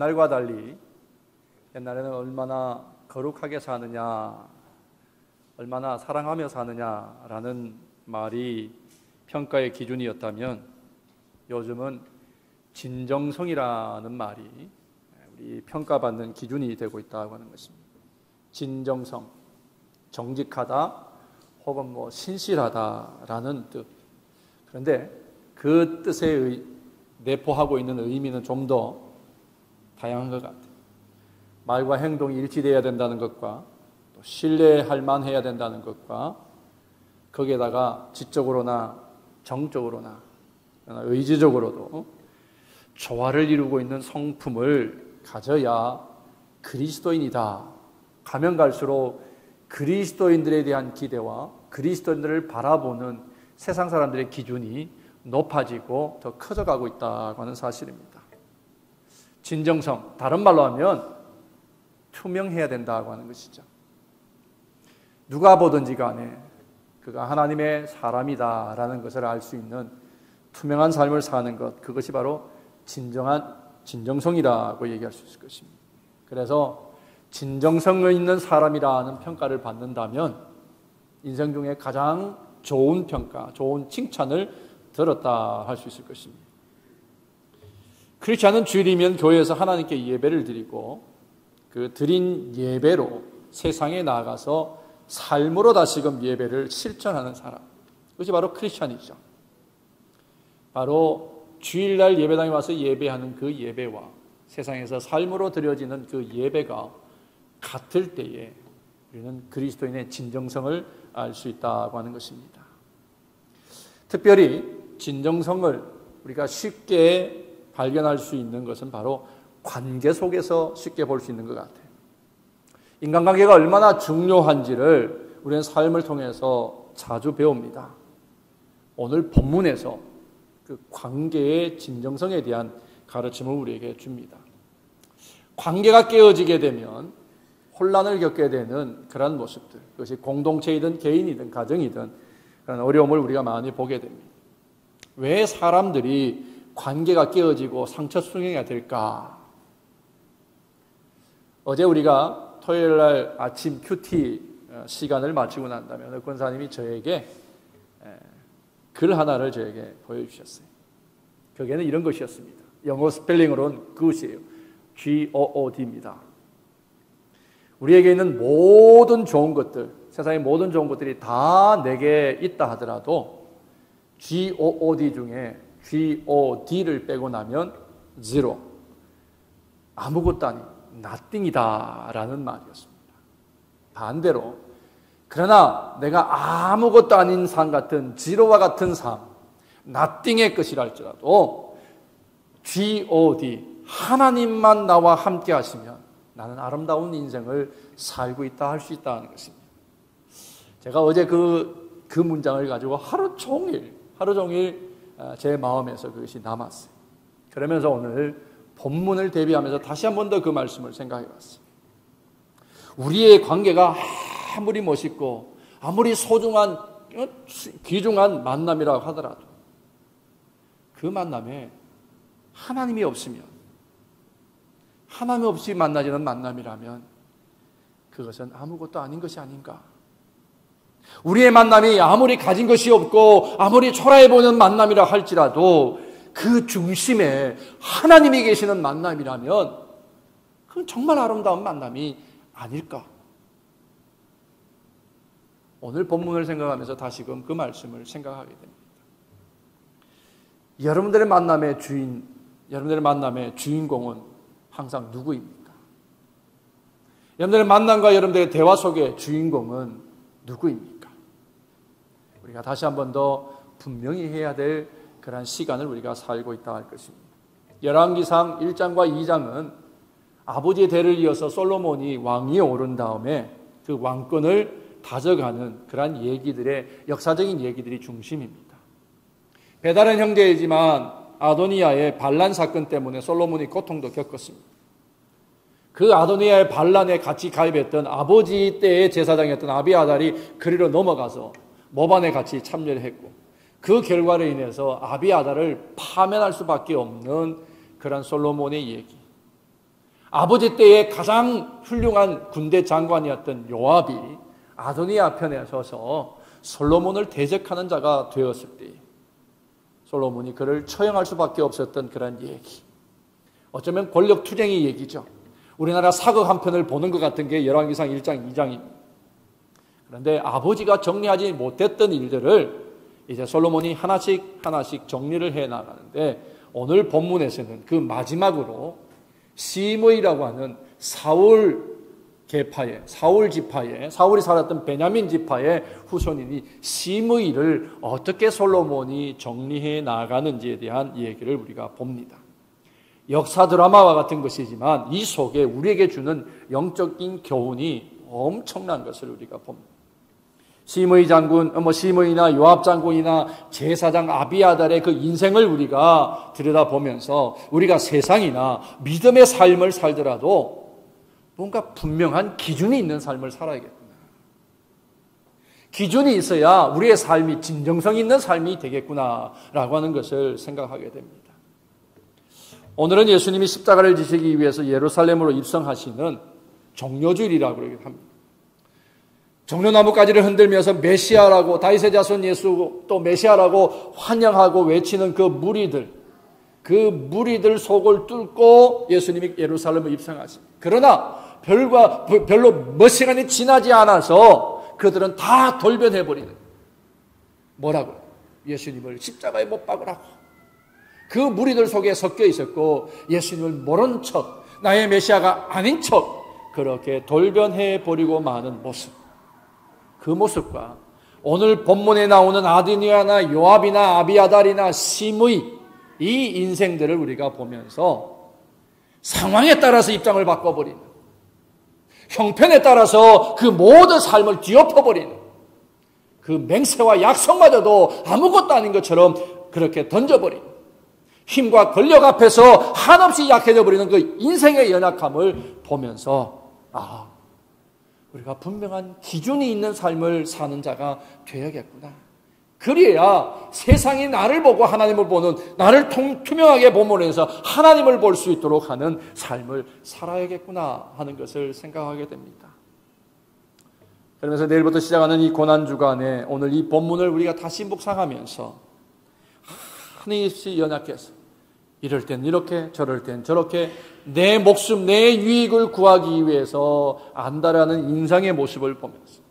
S1: 옛날과 달리 옛날에는 얼마나 거룩하게 사느냐, 얼마나 사랑하며 사느냐라는 말이 평가의 기준이었다면 요즘은 진정성이라는 말이 우리 평가받는 기준이 되고 있다고 하는 것입니다. 진정성, 정직하다 혹은 신실하다라는 뜻. 그런데 그 뜻에 내포하고 있는 의미는 좀 더 다양한 것 같아요. 말과 행동이 일치되어야 된다는 것과 또 신뢰할 만해야 된다는 것과 거기에다가 지적으로나 정적으로나 의지적으로도 조화를 이루고 있는 성품을 가져야 그리스도인이다. 가면 갈수록 그리스도인들에 대한 기대와 그리스도인들을 바라보는 세상 사람들의 기준이 높아지고 더 커져가고 있다고 하는 사실입니다. 진정성, 다른 말로 하면 투명해야 된다고 하는 것이죠. 누가 보든지 간에 그가 하나님의 사람이다라는 것을 알 수 있는 투명한 삶을 사는 것, 그것이 바로 진정한 진정성이라고 얘기할 수 있을 것입니다. 그래서 진정성이 있는 사람이라는 평가를 받는다면 인생 중에 가장 좋은 평가, 좋은 칭찬을 들었다 할 수 있을 것입니다. 그렇지 않은 주일이면 교회에서 하나님께 예배를 드리고 그 드린 예배로 세상에 나가서 삶으로 다시금 예배를 실천하는 사람, 그것이 바로 크리스찬이죠. 바로 주일날 예배당에 와서 예배하는 그 예배와 세상에서 삶으로 드려지는 그 예배가 같을 때에 우리는 그리스도인의 진정성을 알 수 있다고 하는 것입니다. 특별히 진정성을 우리가 쉽게 발견할 수 있는 것은 바로 관계 속에서 쉽게 볼 수 있는 것 같아요. 인간관계가 얼마나 중요한지를 우리는 삶을 통해서 자주 배웁니다. 오늘 본문에서 그 관계의 진정성에 대한 가르침을 우리에게 줍니다. 관계가 깨어지게 되면 혼란을 겪게 되는 그런 모습들, 그것이 공동체이든 개인이든 가정이든 그런 어려움을 우리가 많이 보게 됩니다. 왜 사람들이 관계가 깨어지고 상처수명이 될까? 어제 우리가 토요일 날 아침 큐티 시간을 마치고 난 다음에 어느 권사님이 저에게 글 하나를 저에게 보여주셨어요. 거기에는 이런 것이었습니다. 영어 스펠링으로는 good이에요. G-O-O-D입니다. 우리에게 있는 모든 좋은 것들, 세상의 모든 좋은 것들이 다 내게 있다 하더라도 G-O-O-D 중에 G-O-D를 빼고 나면 zero, 아무것도 아닌 nothing이다 라는 말이었습니다. 반대로 그러나 내가 아무것도 아닌 삶 같은 지로와 같은 삶, nothing의 것이라 할지라도 G-O-D, 하나님만 나와 함께 하시면 나는 아름다운 인생을 살고 있다 할 수 있다는 것입니다. 제가 어제 그 문장을 가지고 하루 종일 제 마음에서 그것이 남았어요. 그러면서 오늘 본문을 대비하면서 다시 한 번 더 그 말씀을 생각해 봤어요. 우리의 관계가 아무리 멋있고 아무리 소중한 귀중한 만남이라고 하더라도 그 만남에 하나님이 없으면, 하나님 없이 만나지는 만남이라면 그것은 아무것도 아닌 것이 아닌가. 우리의 만남이 아무리 가진 것이 없고 아무리 초라해 보이는 만남이라 할지라도 그 중심에 하나님이 계시는 만남이라면 그건 정말 아름다운 만남이 아닐까. 오늘 본문을 생각하면서 다시금 그 말씀을 생각하게 됩니다. 여러분들의 만남의 주인공은 항상 누구입니까? 여러분들의 만남과 여러분들의 대화 속의 주인공은 누구입니까? 우리가 다시 한 번 더 분명히 해야 될 그런 시간을 우리가 살고 있다 할 것입니다. 열왕기상 1장과 2장은 아버지의 대를 이어서 솔로몬이 왕위에 오른 다음에 그 왕권을 다져가는 그런 얘기들의 역사적인 얘기들이 중심입니다. 배다른 형제이지만 아도니아의 반란 사건 때문에 솔로몬이 고통도 겪었습니다. 그 아도니아의 반란에 같이 가입했던 아버지 때의 제사장이었던 아비아달이 그리로 넘어가서 모반에 같이 참여를 했고 그 결과로 인해서 아비아달을 파면할 수밖에 없는 그런 솔로몬의 얘기. 아버지 때에 가장 훌륭한 군대 장관이었던 요압이 아도니아 편에 서서 솔로몬을 대적하는 자가 되었을 때 솔로몬이 그를 처형할 수밖에 없었던 그런 얘기. 어쩌면 권력 투쟁의 얘기죠. 우리나라 사극 한 편을 보는 것 같은 게 열왕기상 1장 2장입니다. 그런데 아버지가 정리하지 못했던 일들을 이제 솔로몬이 하나씩 정리를 해 나가는데 오늘 본문에서는 그 마지막으로 시므이라고 하는 사울 계파의, 사울 지파의, 사울이 살았던 베냐민 지파의 후손이니 시므이를 어떻게 솔로몬이 정리해 나가는지에 대한 얘기를 우리가 봅니다. 역사 드라마와 같은 것이지만 이 속에 우리에게 주는 영적인 교훈이 엄청난 것을 우리가 봅니다. 시므이 장군, 시므이나 요압 장군이나 제사장 아비아달의 그 인생을 우리가 들여다보면서 우리가 세상이나 믿음의 삶을 살더라도 뭔가 분명한 기준이 있는 삶을 살아야겠구나. 기준이 있어야 우리의 삶이 진정성 있는 삶이 되겠구나라고 하는 것을 생각하게 됩니다. 오늘은 예수님이 십자가를 지시기 위해서 예루살렘으로 입성하시는 종려주일이라고 합니다. 종려나무가지를 흔들면서 메시아라고, 다윗의 자손 예수 또 메시아라고 환영하고 외치는 그 무리들 속을 뚫고 예수님이 예루살렘을 입성하십니다. 그러나 별로 몇 시간이 지나지 않아서 그들은 다 돌변해버리는, 뭐라고? 예수님을 십자가에 못 박으라고. 그 무리들 속에 섞여 있었고 예수님을 모른 척, 나의 메시아가 아닌 척 그렇게 돌변해버리고 마는 모습, 그 모습과 오늘 본문에 나오는 아드니아나 요압이나 아비아달이나 시므이, 이 인생들을 우리가 보면서 상황에 따라서 입장을 바꿔버리는, 형편에 따라서 그 모든 삶을 뒤엎어버리는, 그 맹세와 약속마저도 아무것도 아닌 것처럼 그렇게 던져버리는, 힘과 권력 앞에서 한없이 약해져 버리는 그 인생의 연약함을 보면서 우리가 분명한 기준이 있는 삶을 사는 자가 되어야겠구나. 그래야 세상이 나를 보고 하나님을 보는, 나를 투명하게 보면서 하나님을 볼 수 있도록 하는 삶을 살아야겠구나 하는 것을 생각하게 됩니다. 그러면서 내일부터 시작하는 이 고난주간에 오늘 이 본문을 우리가 다시 묵상하면서 한없이 연약해서 이럴 땐 이렇게 저럴 땐 저렇게 내 목숨, 내 유익을 구하기 위해서 안다라는 인상의 모습을 보면서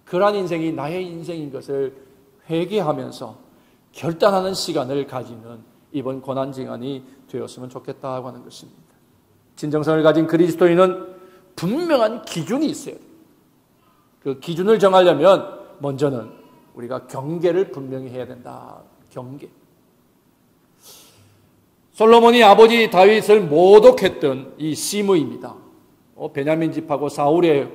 S1: 그러한 인생이 나의 인생인 것을 회개하면서 결단하는 시간을 가지는 이번 고난지간이 되었으면 좋겠다고 하는 것입니다. 진정성을 가진 그리스도인은 분명한 기준이 있어요. 그 기준을 정하려면 먼저는 우리가 경계를 분명히 해야 된다. 경계. 솔로몬이 아버지 다윗을 모독했던 이 시므이입니다. 베냐민 집하고 사울의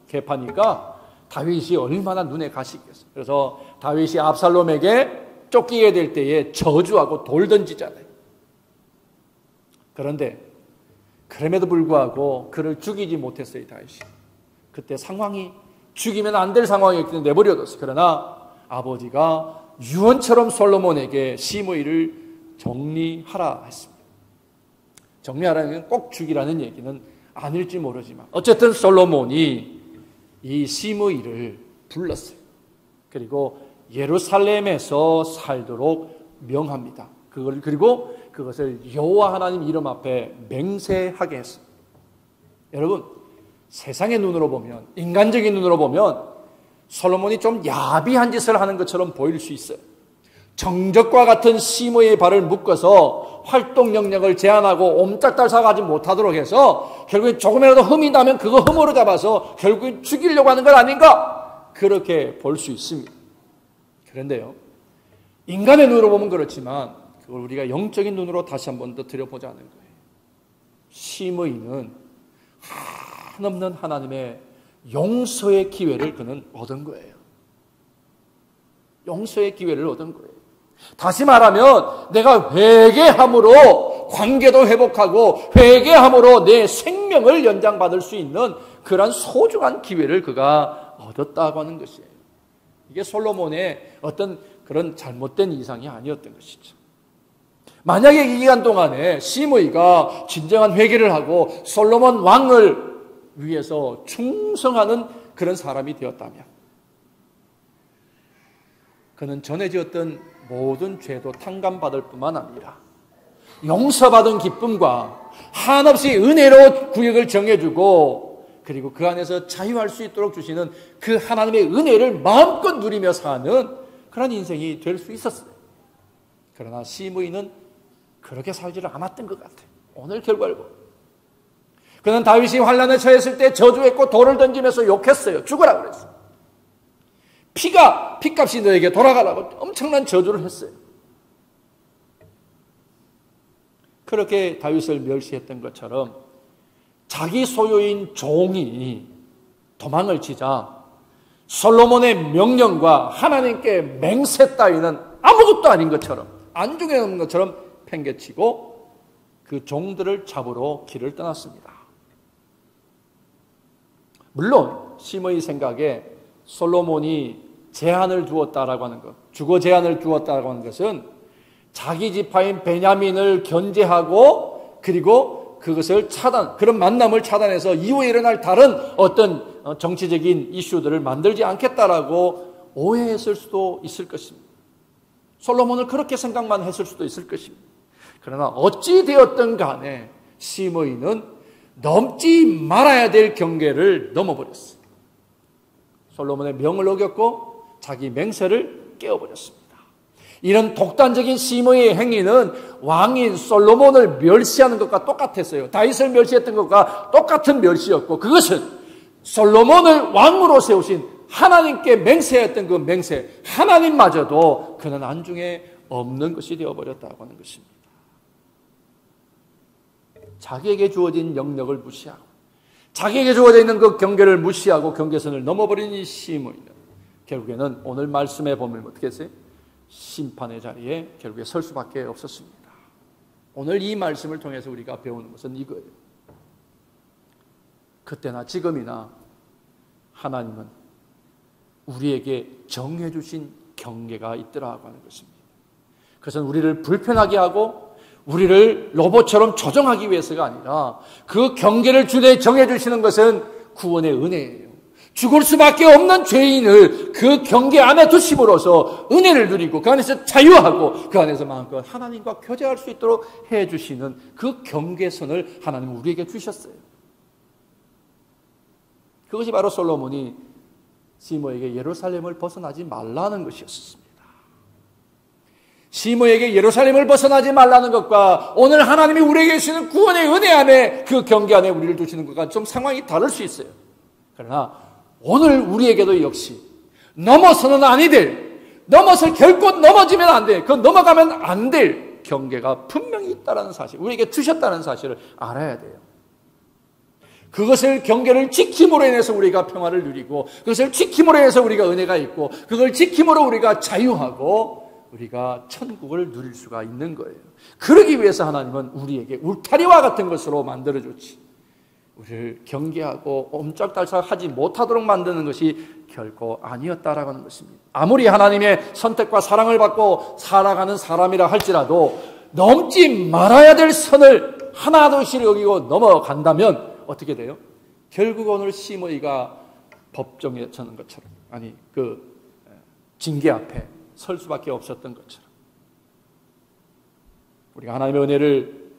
S1: 계파니까 다윗이 얼마나 눈에 가시겠어요. 그래서 다윗이 압살롬에게 쫓기게 될 때에 저주하고 돌 던지잖아요. 그런데 그럼에도 불구하고 그를 죽이지 못했어요, 다윗이. 그때 상황이 죽이면 안 될 상황이었기 때문에 내버려뒀어요. 그러나 아버지가 유언처럼 솔로몬에게 시므이를 정리하라 했습니다. 정리하라는 건 꼭 죽이라는 얘기는 아닐지 모르지만 어쨌든 솔로몬이 이 시므이를 불렀어요. 그리고 예루살렘에서 살도록 명합니다. 그리고 그것을 여호와 하나님 이름 앞에 맹세하게 했습니다. 여러분, 세상의 눈으로 보면, 인간적인 눈으로 보면 솔로몬이 좀 야비한 짓을 하는 것처럼 보일 수 있어요. 정적과 같은 시므이의 발을 묶어서 활동 영역을 제한하고 옴짝달싹하지 못하도록 해서 결국엔 조금이라도 흠이 나면 그거 흠으로 잡아서 결국엔 죽이려고 하는 것 아닌가? 그렇게 볼 수 있습니다. 그런데요, 인간의 눈으로 보면 그렇지만 그걸 우리가 영적인 눈으로 다시 한 번 더 들여보자는 거예요. 시므이는 한없는 하나님의 용서의 기회를 그는 얻은 거예요. 용서의 기회를 얻은 거예요. 다시 말하면 내가 회개함으로 관계도 회복하고 회개함으로 내 생명을 연장받을 수 있는 그런 소중한 기회를 그가 얻었다고 하는 것이에요. 이게 솔로몬의 어떤 그런 잘못된 이상이 아니었던 것이죠. 만약에 이 기간 동안에 시므이가 진정한 회개를 하고 솔로몬 왕을 위해서 충성하는 그런 사람이 되었다면 그는 전에 지었던 모든 죄도 탕감받을 뿐만 아니라 용서받은 기쁨과 한없이 은혜로 구역을 정해주고 그리고 그 안에서 자유할 수 있도록 주시는 그 하나님의 은혜를 마음껏 누리며 사는 그런 인생이 될 수 있었어요. 그러나 시므이는 그렇게 살지를 않았던 것 같아요. 오늘 결과를 보고 그는 다윗이 환난에 처했을 때 저주했고 돌을 던지면서 욕했어요. 죽으라 그랬어요. 피값이 너에게 돌아가라고 엄청난 저주를 했어요. 그렇게 다윗을 멸시했던 것처럼 자기 소유인 종이 도망을 치자 솔로몬의 명령과 하나님께 맹세 따위는 아무것도 아닌 것처럼 안중에 없는 것처럼 팽개치고 그 종들을 잡으러 길을 떠났습니다. 물론 시므이 생각에 솔로몬이 제한을 두었다라고 하는 것, 주거 제한을 두었다라고 하는 것은 자기 지파인 베냐민을 견제하고 그리고 그것을 그런 만남을 차단해서 이후에 일어날 다른 어떤 정치적인 이슈들을 만들지 않겠다라고 오해했을 수도 있을 것입니다. 솔로몬을 그렇게 생각만 했을 수도 있을 것입니다. 그러나 어찌 되었든 간에 시므이는 넘지 말아야 될 경계를 넘어버렸어요. 솔로몬의 명을 어겼고 자기 맹세를 깨어버렸습니다. 이런 독단적인 시므이의 행위는 왕인 솔로몬을 멸시하는 것과 똑같았어요. 다윗을 멸시했던 것과 똑같은 멸시였고 그것은 솔로몬을 왕으로 세우신 하나님께 맹세했던 그 맹세, 하나님마저도 그는 안중에 없는 것이 되어버렸다고 하는 것입니다. 자기에게 주어진 영역을 무시하고 자기에게 주어져 있는 그 경계를 무시하고 경계선을 넘어버린 이 시므이는 결국에는 오늘 말씀에 보면 어떻게 했어요? 심판의 자리에 결국에 설 수밖에 없었습니다. 오늘 이 말씀을 통해서 우리가 배우는 것은 이거예요. 그때나 지금이나 하나님은 우리에게 정해 주신 경계가 있더라고 하는 것입니다. 그것은 우리를 불편하게 하고 우리를 로봇처럼 조정하기 위해서가 아니라 그 경계를 주내 정해 주시는 것은 구원의 은혜예요. 죽을 수밖에 없는 죄인을 그 경계 안에 두심으로써 은혜를 누리고 그 안에서 자유하고 그 안에서 마음껏 하나님과 교제할 수 있도록 해주시는 그 경계선을 하나님은 우리에게 주셨어요. 그것이 바로 솔로몬이 시므에게 예루살렘을 벗어나지 말라는 것이었습니다. 시므에게 예루살렘을 벗어나지 말라는 것과 오늘 하나님이 우리에게 주시는 구원의 은혜 안에 그 경계 안에 우리를 두시는 것과 좀 상황이 다를 수 있어요. 그러나 오늘 우리에게도 역시 넘어서는 아니 될, 넘어서 결코 넘어지면 안 돼, 그 넘어가면 안 될 경계가 분명히 있다는 사실, 우리에게 주셨다는 사실을 알아야 돼요. 그것을 경계를 지킴으로 인해서 우리가 평화를 누리고 그것을 지킴으로 인해서 우리가 은혜가 있고 그걸 지킴으로 우리가 자유하고 우리가 천국을 누릴 수가 있는 거예요. 그러기 위해서 하나님은 우리에게 울타리와 같은 것으로 만들어줬지 우리를 경계하고 옴짝달싹하지 못하도록 만드는 것이 결코 아니었다라고 하는 것입니다. 아무리 하나님의 선택과 사랑을 받고 살아가는 사람이라 할지라도 넘지 말아야 될 선을 하나둘씩 여기고 넘어간다면 어떻게 돼요? 결국 오늘 시므이가 법정에 서는 것처럼 아니 그 징계 앞에 설 수밖에 없었던 것처럼 우리가 하나님의 은혜를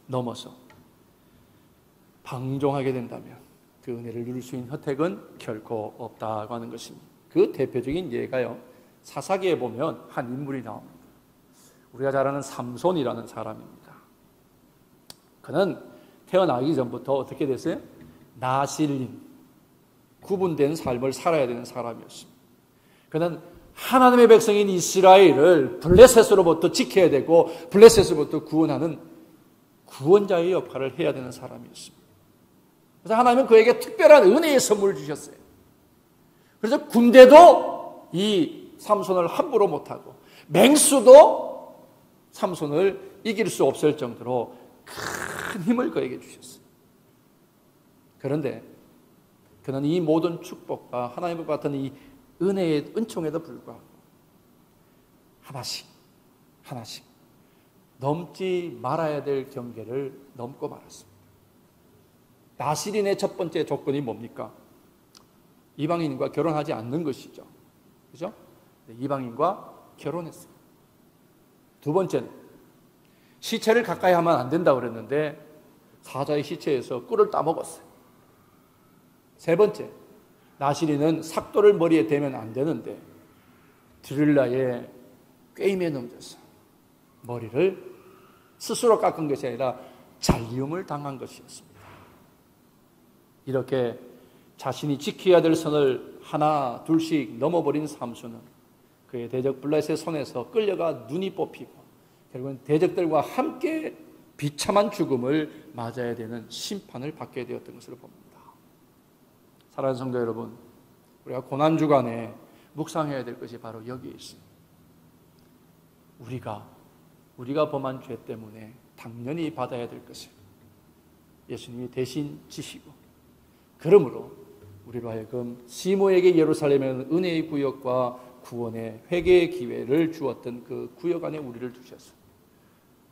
S1: 넘어서 방종하게 된다면 그 은혜를 누릴 수 있는 혜택은 결코 없다고 하는 것입니다. 그 대표적인 예가요, 사사기에 보면 한 인물이 나옵니다. 우리가 잘 아는 삼손이라는 사람입니다. 그는 태어나기 전부터 어떻게 됐어요? 나실림, 구분된 삶을 살아야 되는 사람이었습니다. 그는 하나님의 백성인 이스라엘을 블레셋으로부터 지켜야 되고 블레셋으로부터 구원하는 구원자의 역할을 해야 되는 사람이었습니다. 그래서 하나님은 그에게 특별한 은혜의 선물을 주셨어요. 그래서 군대도 이 삼손을 함부로 못하고 맹수도 삼손을 이길 수 없을 정도로 큰 힘을 그에게 주셨어요. 그런데 그는 이 모든 축복과 하나님과 같은 이 은혜의 은총에도 불구하고 하나씩 넘지 말아야 될 경계를 넘고 말았습니다. 나실인의 첫 번째 조건이 뭡니까? 이방인과 결혼하지 않는 것이죠. 그죠? 이방인과 결혼했어요. 두 번째는 시체를 가까이 하면 안 된다고 그랬는데 사자의 시체에서 꿀을 따먹었어요. 세 번째, 나실인은 삭도를 머리에 대면 안 되는데 드릴라의 꾀임에 넘겨서 머리를 스스로 깎은 것이 아니라 잘리움을 당한 것이었습니다. 이렇게 자신이 지켜야 될 선을 하나 둘씩 넘어버린 삼손은 그의 대적 블레셋의 손에서 끌려가 눈이 뽑히고 결국은 대적들과 함께 비참한 죽음을 맞아야 되는 심판을 받게 되었던 것을 봅니다. 사랑하는 성도 여러분, 우리가 고난주간에 묵상해야 될 것이 바로 여기에 있습니다. 우리가 범한 죄 때문에 당연히 받아야 될 것을 예수님이 대신 지시고, 그러므로 우리로 하여금 시모에게 예루살렘에는 은혜의 구역과 구원의 회개의 기회를 주었던 그 구역 안에 우리를 두셔서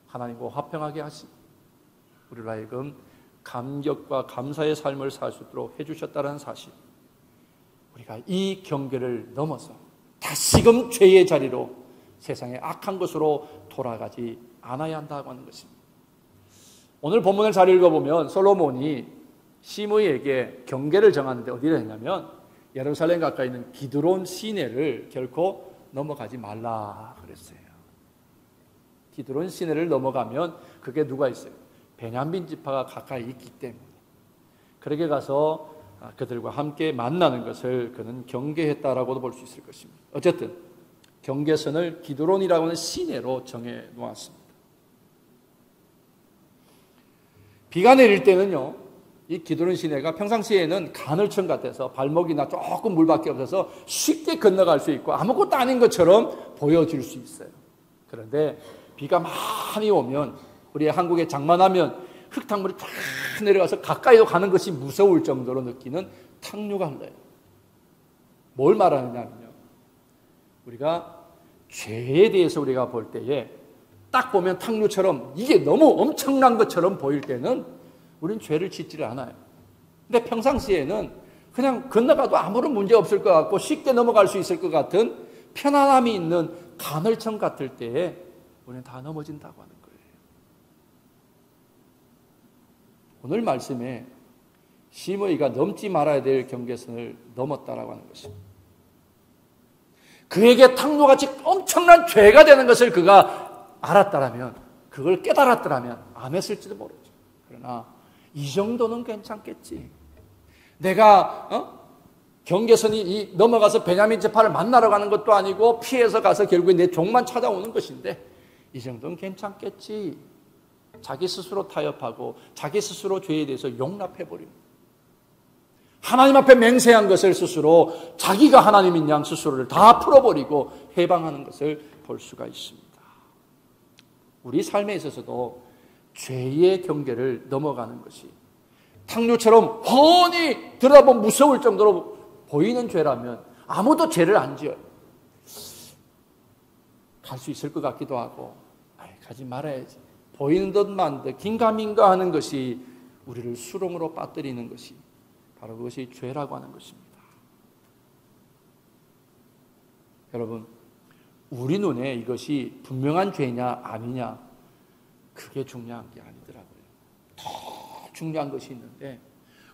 S1: 하나님과 화평하게 하신, 우리로 하여금 감격과 감사의 삶을 살 수 있도록 해주셨다는 사실, 우리가 이 경계를 넘어서 다시금 죄의 자리로 세상의 악한 것으로 돌아가지 않아야 한다고 하는 것입니다. 오늘 본문을 잘 읽어보면 솔로몬이 시므이에게 경계를 정하는데 어디를 했냐면 예루살렘 가까이 있는 기드론 시내를 결코 넘어가지 말라 그랬어요. 기드론 시내를 넘어가면 그게 누가 있어요? 베냐민 지파가 가까이 있기 때문에. 그렇게 가서 그들과 함께 만나는 것을 그는 경계했다라고도 볼 수 있을 것입니다. 어쨌든 경계선을 기드론이라고 하는 시내로 정해 놓았습니다. 비가 내릴 때는요, 이 기드론 시내가 평상시에는 가늘천 같아서 발목이나 조금 물밖에 없어서 쉽게 건너갈 수 있고 아무것도 아닌 것처럼 보여질 수 있어요. 그런데 비가 많이 오면, 우리 한국에 장마나면 흙탕물이 쫙 내려가서 가까이도 가는 것이 무서울 정도로 느끼는 탕류가 흘러요. 뭘 말하느냐면요, 우리가 죄에 대해서 우리가 볼 때에 딱 보면 탕류처럼 이게 너무 엄청난 것처럼 보일 때는 우린 죄를 짓지를 않아요. 근데 평상시에는 그냥 건너가도 아무런 문제 없을 것 같고 쉽게 넘어갈 수 있을 것 같은 편안함이 있는 가늘천 같을 때에 우리는 다 넘어진다고 하는 거예요. 오늘 말씀에 시므이가 넘지 말아야 될 경계선을 넘었다라고 하는 것입니다. 그에게 탕류같이 엄청난 죄가 되는 것을 그가 알았다라면, 그걸 깨달았더라면 안 했을지도 모르죠. 그러나 이 정도는 괜찮겠지. 내가 경계선이 넘어가서 베냐민 지파를 만나러 가는 것도 아니고 피해서 가서 결국에 내 종만 찾아오는 것인데 이 정도는 괜찮겠지. 자기 스스로 타협하고 자기 스스로 죄에 대해서 용납해버립니다. 하나님 앞에 맹세한 것을 스스로 자기가 하나님인 양 스스로를 다 풀어버리고 해방하는 것을 볼 수가 있습니다. 우리 삶에 있어서도 죄의 경계를 넘어가는 것이 탕류처럼 훤히 들여다보면 무서울 정도로 보이는 죄라면 아무도 죄를 안 지어요. 갈 수 있을 것 같기도 하고 가지 말아야지. 보이는 듯만 듯 긴가민가 하는 것이 우리를 수렁으로 빠뜨리는 것이 바로 그것이 죄라고 하는 것입니다. 여러분, 우리 눈에 이것이 분명한 죄냐 아니냐 그게 중요한 게 아니더라고요. 더 중요한 것이 있는데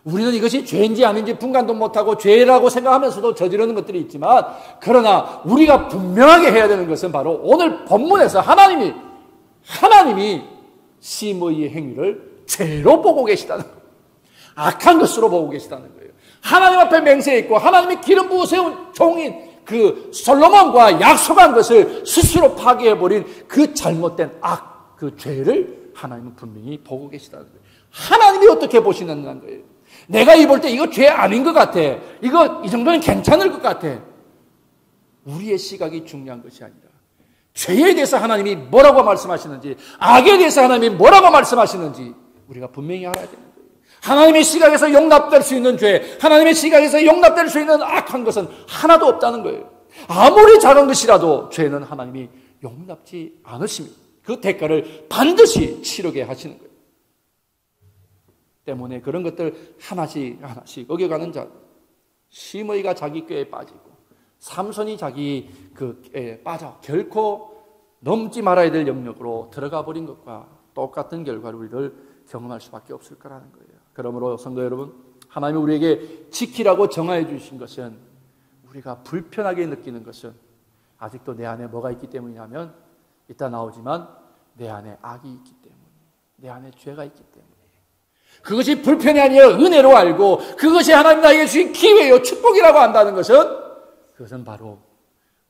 S1: 우리는 이것이 죄인지 아닌지 분간도 못하고 죄라고 생각하면서도 저지르는 것들이 있지만, 그러나 우리가 분명하게 해야 되는 것은 바로 오늘 본문에서 하나님이 시므이의 행위를 죄로 보고 계시다는 거예요. 악한 것으로 보고 계시다는 거예요. 하나님 앞에 맹세했고 하나님이 기름 부어 세운 종인 그 솔로몬과 약속한 것을 스스로 파괴해버린 그 잘못된 악, 그 죄를 하나님은 분명히 보고 계시다는 거예요. 하나님이 어떻게 보시는가는 거예요. 내가 이 볼 때 이거 죄 아닌 것 같아. 이거 이 정도는 괜찮을 것 같아. 우리의 시각이 중요한 것이 아니라 죄에 대해서 하나님이 뭐라고 말씀하시는지, 악에 대해서 하나님이 뭐라고 말씀하시는지 우리가 분명히 알아야 되는 거예요. 하나님의 시각에서 용납될 수 있는 죄, 하나님의 시각에서 용납될 수 있는 악한 것은 하나도 없다는 거예요. 아무리 작은 것이라도 죄는 하나님이 용납지 않으십니다. 그 대가를 반드시 치르게 하시는 거예요. 때문에 그런 것들 하나씩 어겨가는 자, 시므이가 자기 꾀에 빠지고 삼손이 자기 그 꾀에 빠져 결코 넘지 말아야 될 영역으로 들어가 버린 것과 똑같은 결과를 우리를 경험할 수밖에 없을 거라는 거예요. 그러므로 성도 여러분, 하나님이 우리에게 지키라고 정하여 주신 것은, 우리가 불편하게 느끼는 것은 아직도 내 안에 뭐가 있기 때문이냐면, 이따 나오지만 내 안에 악이 있기 때문에, 내 안에 죄가 있기 때문에, 그것이 불편이 아니라 은혜로 알고 그것이 하나님 나에게 주신 기회요 축복이라고 한다는 것은, 그것은 바로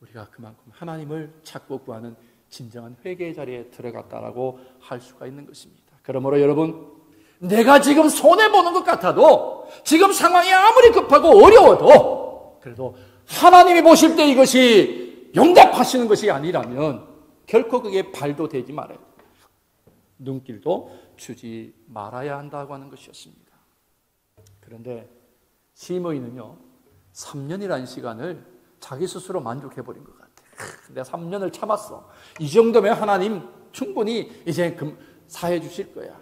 S1: 우리가 그만큼 하나님을 찾고 구하는 진정한 회개의 자리에 들어갔다라고 할 수가 있는 것입니다. 그러므로 여러분, 내가 지금 손해보는 것 같아도, 지금 상황이 아무리 급하고 어려워도, 그래도 하나님이 보실 때 이것이 용납하시는 것이 아니라면 결코 그게 발도 되지 말아야 돼요. 눈길도 주지 말아야 한다고 하는 것이었습니다. 그런데 시므이는요, 3년이라는 시간을 자기 스스로 만족해버린 것 같아요. 내가 3년을 참았어. 이 정도면 하나님 충분히 이제 사해 주실 거야.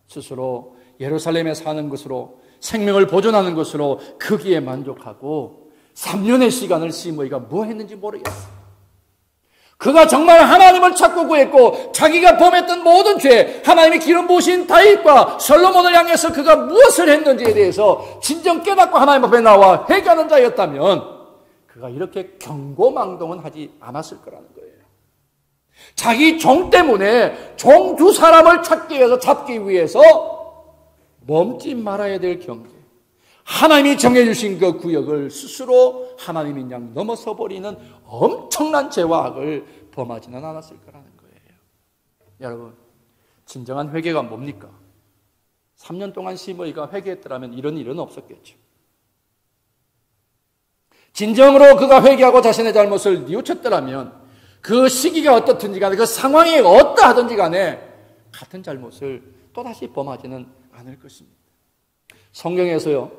S1: 스스로 예루살렘에 사는 것으로, 생명을 보존하는 것으로 거기에 만족하고 3년의 시간을 시므이가 뭐 했는지 모르겠어. 그가 정말 하나님을 찾고 구했고 자기가 범했던 모든 죄, 하나님이 기름 부으신 다윗과 솔로몬을 향해서 그가 무엇을 했는지에 대해서 진정 깨닫고 하나님 앞에 나와 회개하는 자였다면 그가 이렇게 경고망동은 하지 않았을 거라는 거예요. 자기 종 때문에 종 두 사람을 찾기 위해서, 잡기 위해서 멈지 말아야 될 경계, 하나님이 정해주신 그 구역을 스스로 하나님인 양 넘어서 버리는 엄청난 죄와 악을 범하지는 않았을 거라는 거예요. 여러분, 진정한 회개가 뭡니까? 3년 동안 시므이가 회개했더라면 이런 일은 없었겠죠. 진정으로 그가 회개하고 자신의 잘못을 뉘우쳤더라면 그 시기가 어떻든지 간에, 그 상황이 어떠하든지 간에 같은 잘못을 또다시 범하지는 않을 것입니다. 성경에서요,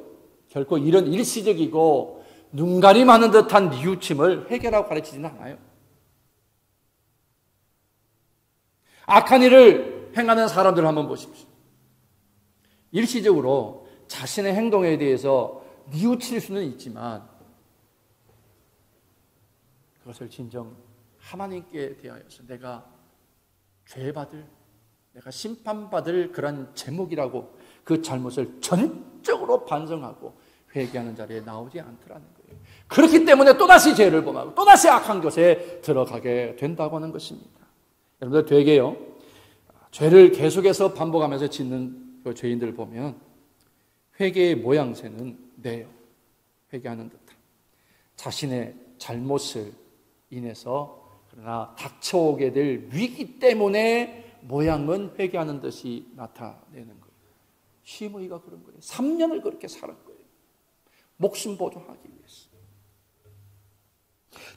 S1: 결코 이런 일시적이고 눈가림하는 듯한 뉘우침을 회개라고 가르치지는 않아요. 악한 일을 행하는 사람들을 한번 보십시오. 일시적으로 자신의 행동에 대해서 뉘우칠 수는 있지만 그것을 진정 하나님께 대하여서 내가 죄받을, 내가 심판받을 그런 제목이라고 그 잘못을 전적으로 반성하고 회개하는 자리에 나오지 않더라는 거예요. 그렇기 때문에 또다시 죄를 범하고 또다시 악한 것에 들어가게 된다고 하는 것입니다. 여러분들 되게요, 죄를 계속해서 반복하면서 짓는 그 죄인들을 보면 회개의 모양새는 네요. 회개하는 듯한 자신의 잘못을 인해서, 그러나 닥쳐오게 될 위기 때문에 모양은 회개하는 듯이 나타내는 거예요. 시므이가 그런 거예요. 3년을 그렇게 살은 거예요. 목숨 보존하기 위해서.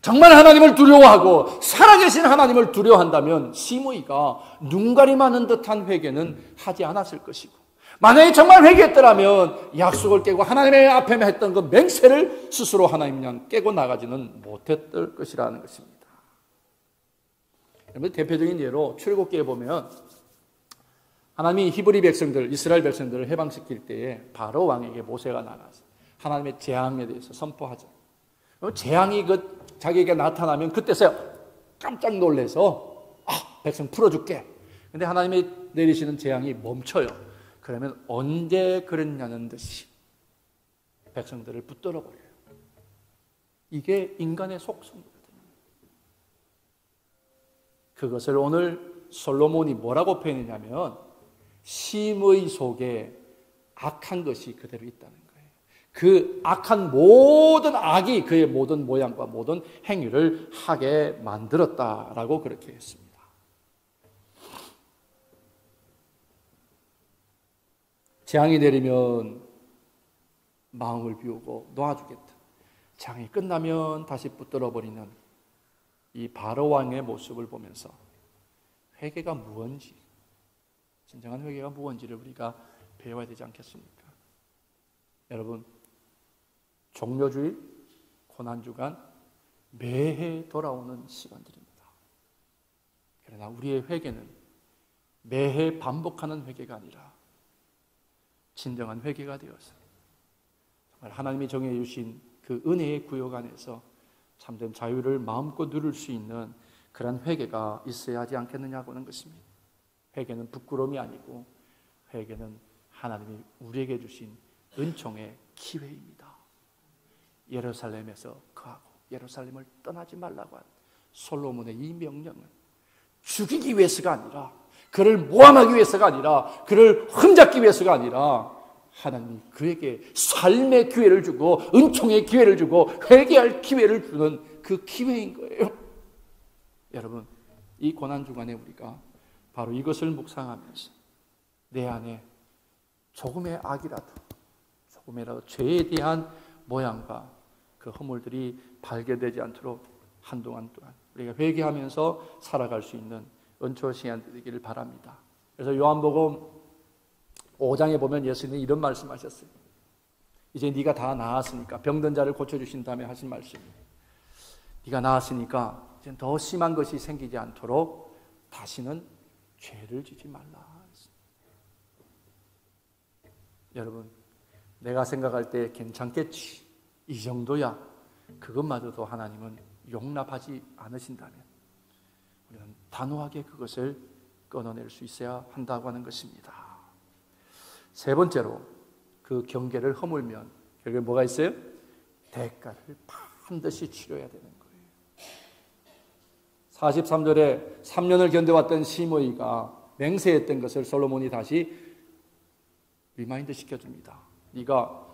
S1: 정말 하나님을 두려워하고 살아계신 하나님을 두려워한다면 시므이가 눈가림하는 듯한 회개는 하지 않았을 것이고, 만약에 정말 회개했더라면 약속을 깨고 하나님의 앞에 했던 그 맹세를 스스로 하나님 양 깨고 나가지는 못했을 것이라는 것입니다. 여러분, 대표적인 예로 출애굽기에 보면 하나님이 히브리 백성들, 이스라엘 백성들을 해방시킬 때에 바로 왕에게 모세가 나가서 하나님의 재앙에 대해서 선포하죠. 재앙이 자기에게 나타나면 그때서야 깜짝 놀라서 백성 풀어줄게. 근데 하나님이 내리시는 재앙이 멈춰요. 그러면 언제 그랬냐는 듯이 백성들을 붙들어 버려요. 이게 인간의 속성이거든요. 그것을 오늘 솔로몬이 뭐라고 표현했냐면 심의 속에 악한 것이 그대로 있다는 거예요. 그 악한 모든 악이 그의 모든 모양과 모든 행위를 하게 만들었다라고 그렇게 했습니다. 재앙이 내리면 마음을 비우고 놓아주겠다. 재앙이 끝나면 다시 붙들어버리는 이 바로 왕의 모습을 보면서 회개가 무언지, 진정한 회개가 무언지를 우리가 배워야 되지 않겠습니까? 여러분, 종료주일, 고난주간 매해 돌아오는 시간들입니다. 그러나 우리의 회개는 매해 반복하는 회개가 아니라 진정한 회개가 되어서 정말 하나님이 정해 주신 그 은혜의 구역 안에서 참된 자유를 마음껏 누릴 수 있는 그런 회개가 있어야 하지 않겠느냐고 하는 것입니다. 회개는 부끄러움이 아니고 회개는 하나님이 우리에게 주신 은총의 기회입니다. 예루살렘에서 거하고 예루살렘을 떠나지 말라고 한 솔로몬의 이 명령은 죽이기 위해서가 아니라, 그를 모함하기 위해서가 아니라, 그를 흠잡기 위해서가 아니라 하나님이 그에게 삶의 기회를 주고 은총의 기회를 주고 회개할 기회를 주는 그 기회인 거예요. 여러분, 이 고난 주간에 우리가 바로 이것을 묵상하면서 내 안에 조금의 악이라도, 조금이라도 죄에 대한 모양과 그 허물들이 발견되지 않도록 한동안 동안 우리가 회개하면서 살아갈 수 있는 은총의 시간 되기를 바랍니다. 그래서 요한복음 5장에 보면 예수님이 이런 말씀하셨어요. 이제 네가 다 나았으니까, 병든 자를 고쳐주신 다음에 하신 말씀이에요. 네가 나았으니까 이제 더 심한 것이 생기지 않도록 다시는 죄를 지지 말라. 여러분, 내가 생각할 때 괜찮겠지, 이 정도야, 그것마저도 하나님은 용납하지 않으신다면 우리는 단호하게 그것을 끊어낼 수 있어야 한다고 하는 것입니다. 세 번째로, 그 경계를 허물면 결국에 뭐가 있어요? 대가를 반드시 치러야 되는 거예요. 43절에 3년을 견뎌왔던 시므이가 맹세했던 것을 솔로몬이 다시 리마인드 시켜줍니다. 네가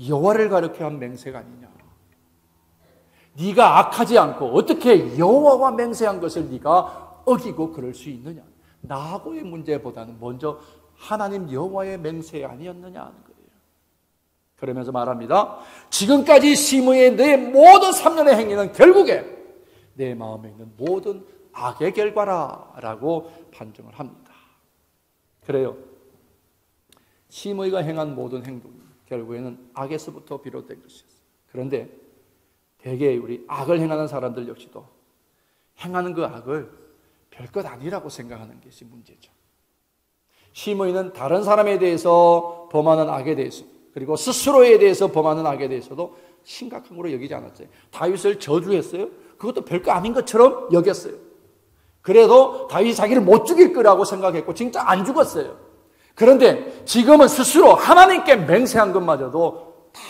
S1: 여호와를 가리켜 한 맹세가 아니냐, 네가 악하지 않고 어떻게 여호와와 맹세한 것을 네가 어기고 그럴 수 있느냐, 나하고의 문제보다는 먼저 하나님 여호와의 맹세 아니었느냐 하는 거예요. 그러면서 말합니다. 지금까지 시므의 내 모든 3년의 행위는 결국에 내 마음에 있는 모든 악의 결과라라고 판정을 합니다. 그래요, 시므이가 행한 모든 행동이 결국에는 악에서부터 비롯된 것이었어요. 그런데 대개 우리 악을 행하는 사람들 역시도 행하는 그 악을 별것 아니라고 생각하는 것이 문제죠. 시므이는 다른 사람에 대해서 범하는 악에 대해서, 그리고 스스로에 대해서 범하는 악에 대해서도 심각한 거로 여기지 않았어요. 다윗을 저주했어요. 그것도 별거 아닌 것처럼 여겼어요. 그래도 다윗이 자기를 못 죽일 거라고 생각했고 진짜 안 죽었어요. 그런데 지금은 스스로 하나님께 맹세한 것마저도 다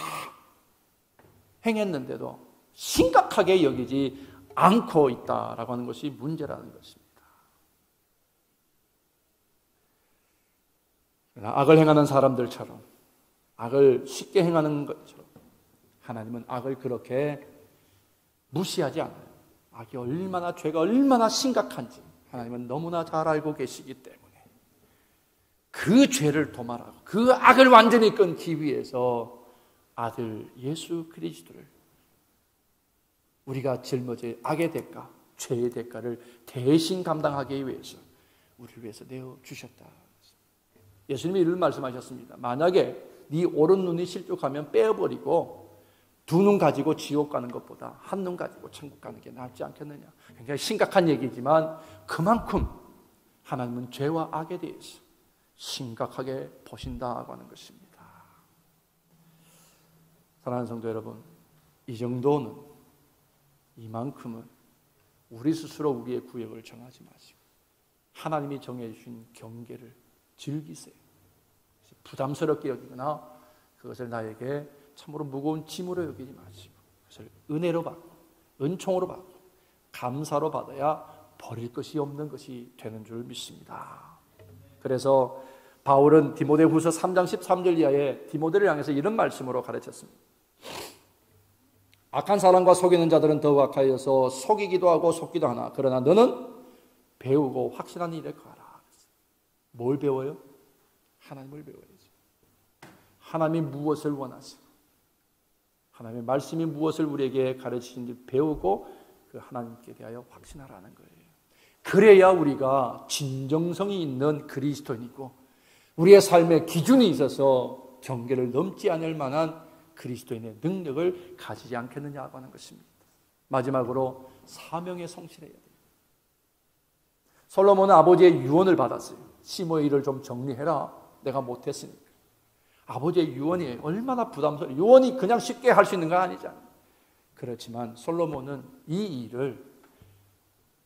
S1: 행했는데도 심각하게 여기지 않고 있다라고 하는 것이 문제라는 것입니다. 악을 행하는 사람들처럼, 악을 쉽게 행하는 것처럼 하나님은 악을 그렇게 무시하지 않아요. 악이 얼마나, 죄가 얼마나 심각한지 하나님은 너무나 잘 알고 계시기 때문에 그 죄를 도말하고 그 악을 완전히 끊기 위해서 아들 예수 그리스도를 우리가 짊어질 악의 대가, 죄의 대가를 대신 감당하기 위해서 우리를 위해서 내어주셨다. 예수님이 이런 말씀하셨습니다. 만약에 네 오른 눈이 실족하면 빼어버리고 두 눈 가지고 지옥 가는 것보다 한 눈 가지고 천국 가는 게 낫지 않겠느냐. 굉장히 심각한 얘기지만 그만큼 하나님은 죄와 악에 대해서 심각하게 보신다고 하는 것입니다. 사랑하는 성도 여러분, 이 정도는, 이만큼은 우리 스스로 우리의 구역을 정하지 마시고 하나님이 정해주신 경계를 즐기세요. 부담스럽게 여기거나 그것을 나에게 참으로 무거운 짐으로 여기지 마시고 그것을 은혜로 받고 은총으로 받고 감사로 받아야 버릴 것이 없는 것이 되는 줄 믿습니다. 그래서 바울은 디모데후서 3장 13절 이하에 디모데를 향해서 이런 말씀으로 가르쳤습니다. 악한 사람과 속이는 자들은 더욱 악하여서 속이기도 하고 속기도 하나 그러나 너는 배우고 확신한 일에 거하라. 뭘 배워요? 하나님을 배워야죠. 하나님이 무엇을 원하시고 하나님의 말씀이 무엇을 우리에게 가르치신지 배우고 그 하나님께 대하여 확신하라는 거예요. 그래야 우리가 진정성이 있는 그리스도인이고 우리의 삶에 기준이 있어서 경계를 넘지 않을 만한 그리스도인의 능력을 가지지 않겠느냐고 하는 것입니다. 마지막으로 사명에 성실해야 돼요. 솔로몬은 아버지의 유언을 받았어요. 시므의 일을 좀 정리해라. 내가 못했으니까. 아버지의 유언이 얼마나 부담스러워요. 유언이 그냥 쉽게 할 수 있는 건 아니잖아요. 그렇지만 솔로몬은 이 일을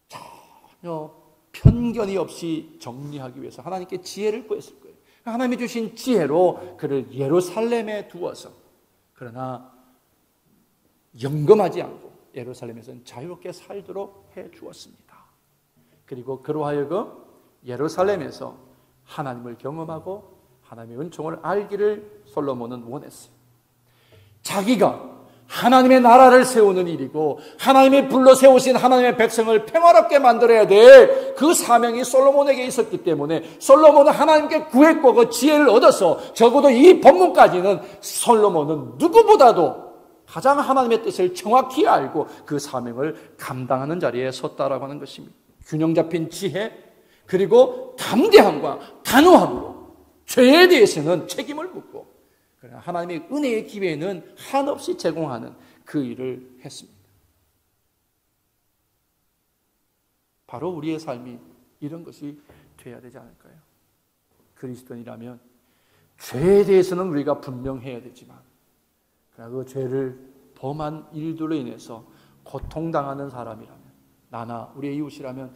S1: 전혀 편견이 없이 정리하기 위해서 하나님께 지혜를 구했을 거예요. 하나님이 주신 지혜로 그를 예루살렘에 두어서, 그러나 영검하지 않고 예루살렘에서는 자유롭게 살도록 해 주었습니다. 그리고 그로 하여금 예루살렘에서 하나님을 경험하고 하나님의 은총을 알기를 솔로몬은 원했어요. 자기가 하나님의 나라를 세우는 일이고 하나님이 불러 세우신 하나님의 백성을 평화롭게 만들어야 될 그 사명이 솔로몬에게 있었기 때문에 솔로몬은 하나님께 구했고 그 지혜를 얻어서 적어도 이 본문까지는 솔로몬은 누구보다도 가장 하나님의 뜻을 정확히 알고 그 사명을 감당하는 자리에 섰다라고 하는 것입니다. 균형 잡힌 지혜, 그리고 담대함과 단호함으로 죄에 대해서는 책임을 묻고 그러나 하나님의 은혜의 기회는 한없이 제공하는 그 일을 했습니다. 바로 우리의 삶이 이런 것이 되어야 되지 않을까요? 그리스도인이라면 죄에 대해서는 우리가 분명해야 되지만 그러나 그 죄를 범한 일들로 인해서 고통당하는 사람이라면, 나나 우리의 이웃이라면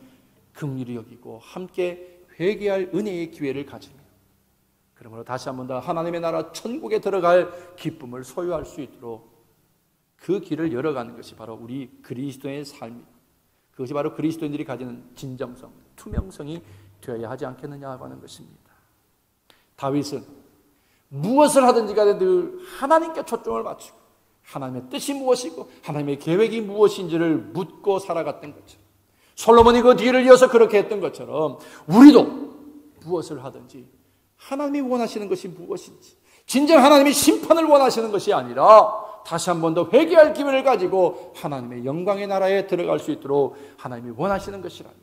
S1: 긍휼히 여기고 함께 회개할 은혜의 기회를 가지며 그러므로 다시 한 번 더 하나님의 나라 천국에 들어갈 기쁨을 소유할 수 있도록 그 길을 열어가는 것이 바로 우리 그리스도인의 삶입니다. 그것이 바로 그리스도인들이 가지는 진정성, 투명성이 되어야 하지 않겠느냐고 하는 것입니다. 다윗은 무엇을 하든지 간에 늘 하나님께 초점을 맞추고 하나님의 뜻이 무엇이고 하나님의 계획이 무엇인지를 묻고 살아갔던 것처럼, 솔로몬이 그 뒤를 이어서 그렇게 했던 것처럼 우리도 무엇을 하든지 하나님이 원하시는 것이 무엇인지, 진정 하나님이 심판을 원하시는 것이 아니라 다시 한 번 더 회개할 기회를 가지고 하나님의 영광의 나라에 들어갈 수 있도록 하나님이 원하시는 것이라면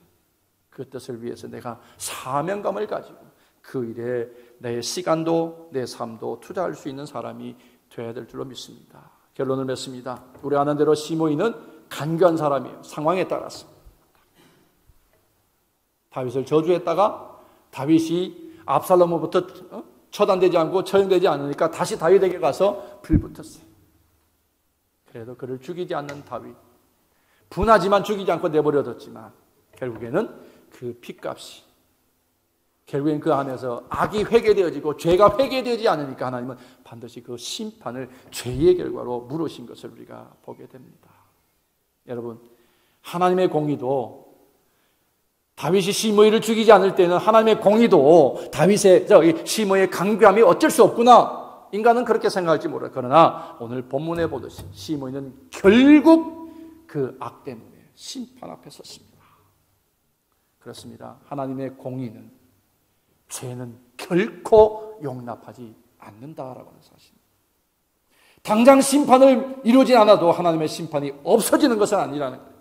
S1: 그 뜻을 위해서 내가 사명감을 가지고 그 일에 내 시간도 내 삶도 투자할 수 있는 사람이 되어야 될 줄로 믿습니다. 결론을 맺습니다. 우리 아는 대로 시므이는 간교한 사람이에요. 상황에 따라서. 다윗을 저주했다가 다윗이 압살롬으로부터 처단되지 않고 처형되지 않으니까 다시 다윗에게 가서 불붙었어요. 그래도 그를 죽이지 않는 다윗, 분하지만 죽이지 않고 내버려뒀지만 결국에는 그 핏값이, 결국엔 그 안에서 악이 회개되어지고 죄가 회개되지 않으니까 하나님은 반드시 그 심판을 죄의 결과로 물으신 것을 우리가 보게 됩니다. 여러분, 하나님의 공의도 다윗이 시므이를 죽이지 않을 때는 하나님의 공의도 다윗의 시므이의 강교함이 어쩔 수 없구나. 인간은 그렇게 생각할지 몰라요. 그러나 오늘 본문에 보듯이 시므이는 결국 그 악 때문에 심판 앞에 섰습니다. 그렇습니다. 하나님의 공의는 죄는 결코 용납하지 않는다라고 하는 사실입니다. 당장 심판을 이루지 않아도 하나님의 심판이 없어지는 것은 아니라는 거예요.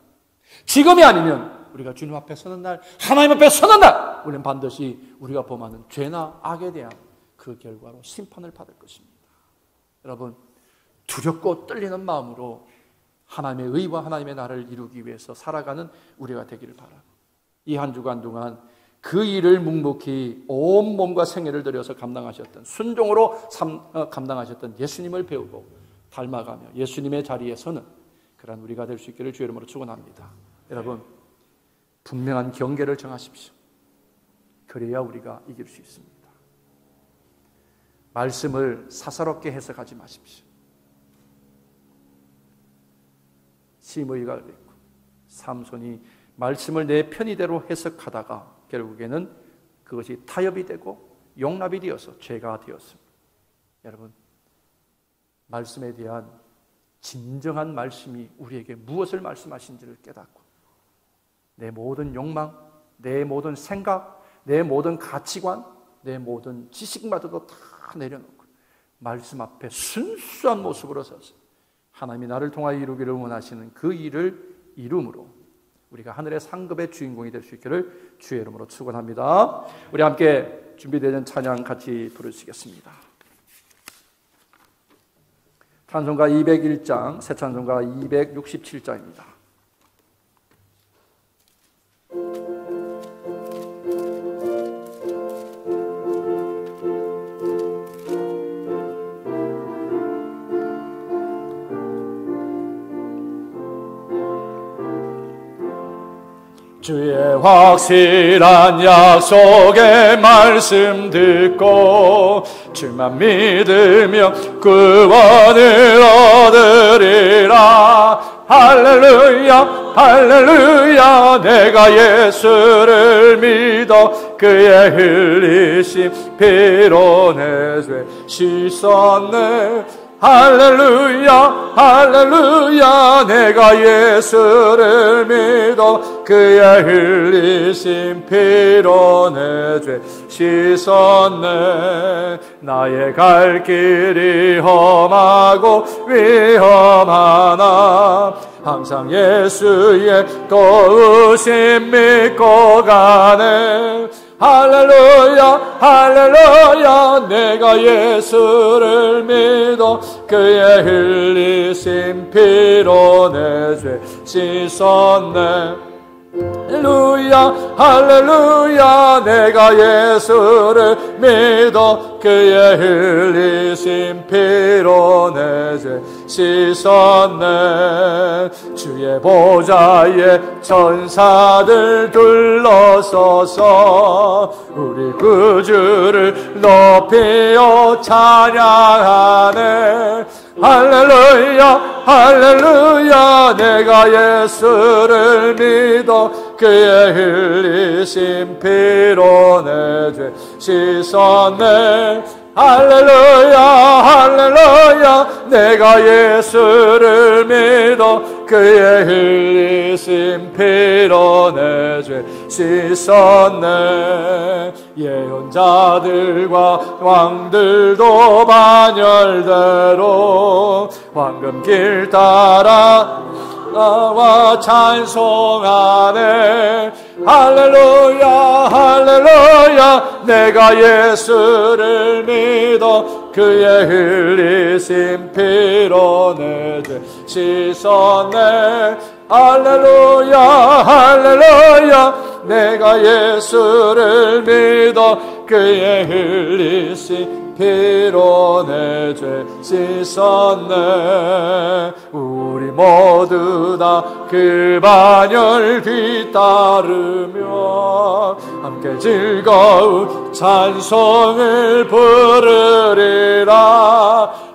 S1: 지금이 아니면 우리가 주님 앞에 서는 날, 하나님 앞에 서는 날, 우리는 반드시 우리가 범하는 죄나 악에 대한 그 결과로 심판을 받을 것입니다. 여러분, 두렵고 떨리는 마음으로 하나님의 의와 하나님의 나라를 이루기 위해서 살아가는 우리가 되기를 바라고, 이 한 주간 동안 그 일을 묵묵히 온 몸과 생애를 들여서 감당하셨던, 순종으로 감당하셨던 예수님을 배우고 닮아가며 예수님의 자리에 서는 그런 우리가 될 수 있기를 주의 이름으로 축원합니다. 여러분, 분명한 경계를 정하십시오. 그래야 우리가 이길 수 있습니다. 말씀을 사사롭게 해석하지 마십시오. 시므이가 그랬고 삼손이 말씀을 내 편의대로 해석하다가 결국에는 그것이 타협이 되고 용납이 되어서 죄가 되었습니다. 여러분, 말씀에 대한 진정한 말씀이 우리에게 무엇을 말씀하신지를 깨닫고 내 모든 욕망, 내 모든 생각, 내 모든 가치관, 내 모든 지식마저도 다 내려놓고 말씀 앞에 순수한 모습으로 서서 하나님이 나를 통하여 이루기를 원하시는 그 일을 이룸으로 우리가 하늘의 상급의 주인공이 될 수 있기를 주의 이름으로 축원합니다. 우리 함께 준비되는 찬양 같이 부르시겠습니다. 찬송가 201장, 새 찬송가 267장입니다. 주의 확실한 약속의 말씀 듣고 주만 믿으며 구원을 얻으리라. 할렐루야 할렐루야. 내가 예수를 믿어 그의 흘리신 피로 내 죄 씻었네. 할렐루야 할렐루야. 내가 예수를 믿어 그의 흘리신 피로 내 죄 씻었네. 나의 갈 길이 험하고 위험하나 항상 예수의 도우심 믿고 가네. 할렐루야 할렐루야. 내가 예수를 믿어 그의 흘리신 피로 내 죄 씻었네. 할렐루야 할렐루야. 내가 예수를 믿어 그의 흘리신 피로 내 죄 씻었네. 주의 보좌에 천사들 둘러서서 우리 구주를 높이어 찬양하네. 할렐루야 할렐루야. 내가 예수를 믿어 그의 흘리신 피로 내 죄 씻었네. 할렐루야 할렐루야. 내가 예수를 믿어 그의 흘리신 피로 내 죄 씻었네. 예언자들과 왕들도 반열대로 황금길 따라 나와 찬송하네. 할렐루야 할렐루야. 내가 예수를 믿어 그의 흘리신 피로 내 죄 씻었네. 할렐루야 할렐루야. 내가 예수를 믿어 그의 흘리신 피로 내 죄 씻었네. 우리 모두 다 그 반열 뒤따르며 함께 즐거운 찬송을 부르리라.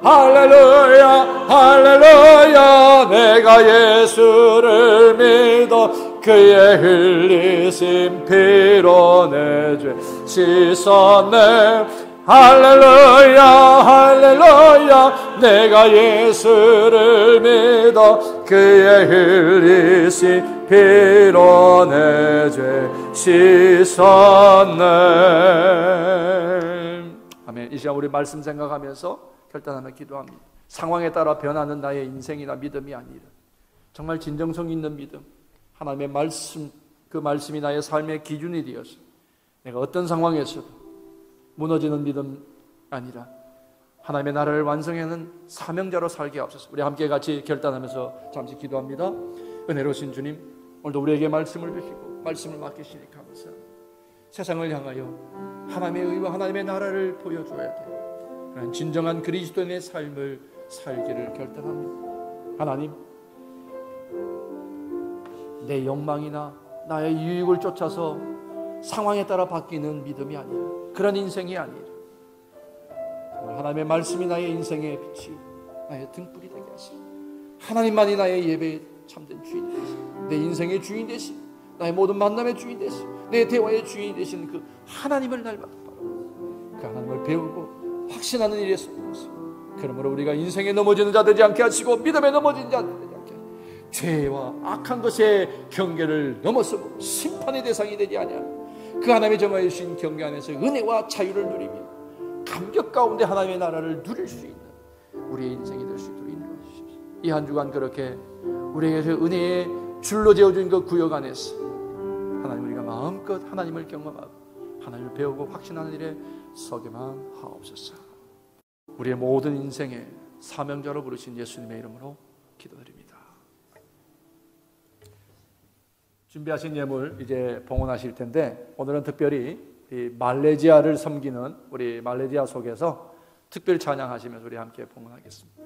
S1: 할렐루야 할렐루야. 내가 예수를 믿어 그의 흘리신 피로 내 죄 씻었네. 할렐루야 할렐루야. 내가 예수를 믿어 그의 흘리신 피로 내 죄 씻었네. 아멘. 이 시간 우리 말씀 생각하면서 결단하며 기도합니다. 상황에 따라 변하는 나의 인생이나 믿음이 아니라 정말 진정성 있는 믿음, 하나님의 말씀, 그 말씀이 나의 삶의 기준이 되어서 내가 어떤 상황에서도 무너지는 믿음 아니라 하나님의 나라를 완성하는 사명자로 살게 하옵소서. 우리 함께 같이 결단하면서 잠시 기도합니다. 은혜로우신 주님, 오늘도 우리에게 말씀을 주시고 말씀을 맡기시니 감사합니다. 세상을 향하여 하나님의 의와 하나님의 나라를 보여줘야 돼요. 그런 진정한 그리스도인의 삶을 살기를 결단합니다. 하나님, 내 욕망이나 나의 유익을 쫓아서 상황에 따라 바뀌는 믿음이 아니라, 그런 인생이 아니라 정말 하나님의 말씀이 나의 인생의 빛이, 나의 등불이 되게 하시고 하나님만이 나의 예배의 참된 주인 되시고 내 인생의 주인 되시고 나의 모든 만남의 주인 되시고 내 대화의 주인이 되신 그 하나님을 날마다 바라보고 그 하나님을 배우고 확신하는 일에 속해서, 그러므로 우리가 인생에 넘어지는 자 되지 않게 하시고 믿음에 넘어지는 자 되지 않게 하시고 죄와 악한 것의 경계를 넘어서고 심판의 대상이 되지 아니하고 그 하나님의 정하여 주신 경계 안에서 은혜와 자유를 누리며 감격 가운데 하나님의 나라를 누릴 수 있는 우리의 인생이 될 수 있도록 인도해 주십시오. 이 한 주간 그렇게 우리에게서 은혜의 줄로 재어준 그 구역 안에서 하나님, 우리가 마음껏 하나님을 경험하고 하나님을 배우고 확신하는 일에 서게만 하옵소서. 우리의 모든 인생의 사명자로 부르신 예수님의 이름으로 기도드립니다. 준비하신 예물 이제 봉헌하실 텐데, 오늘은 특별히 이 말레이시아를 섬기는 우리 말레이시아 속에서 특별 찬양하시면서 우리 함께 봉헌하겠습니다.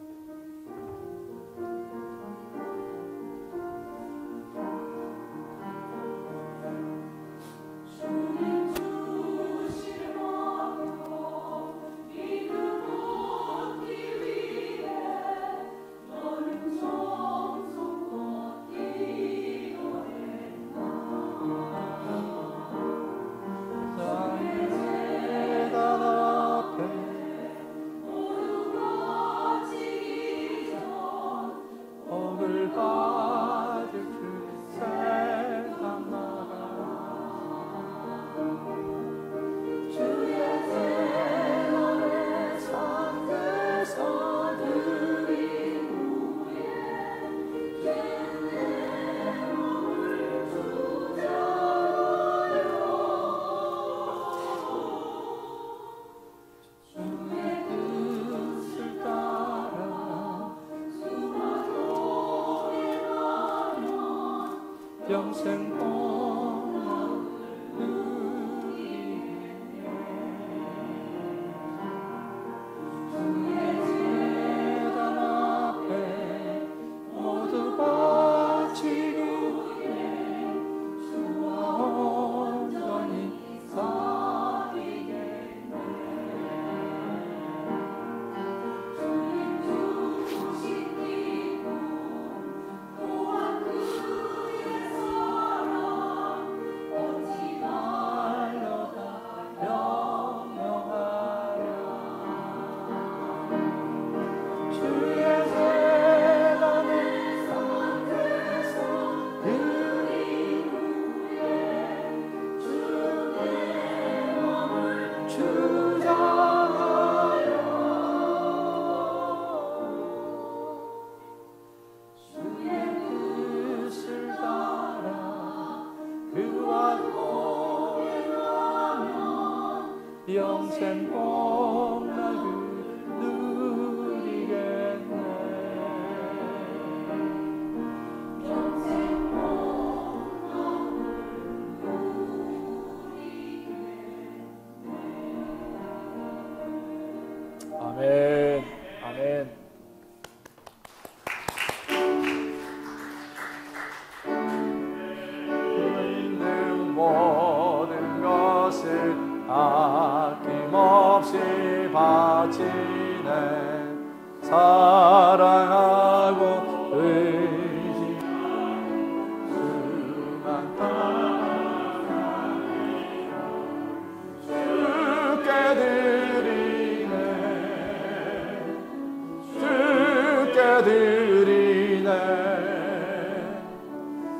S1: 영생 복락을 주의 제단 앞에 모두 바치고 주와 온전히 영생 복락을 누리겠네. 영생 복락을 누리겠네. 아멘. 아멘. 있는 모든 것을 아낌없이 바치네. 사랑하고 의지하는 수만 주께 드리네. 주께 드리네.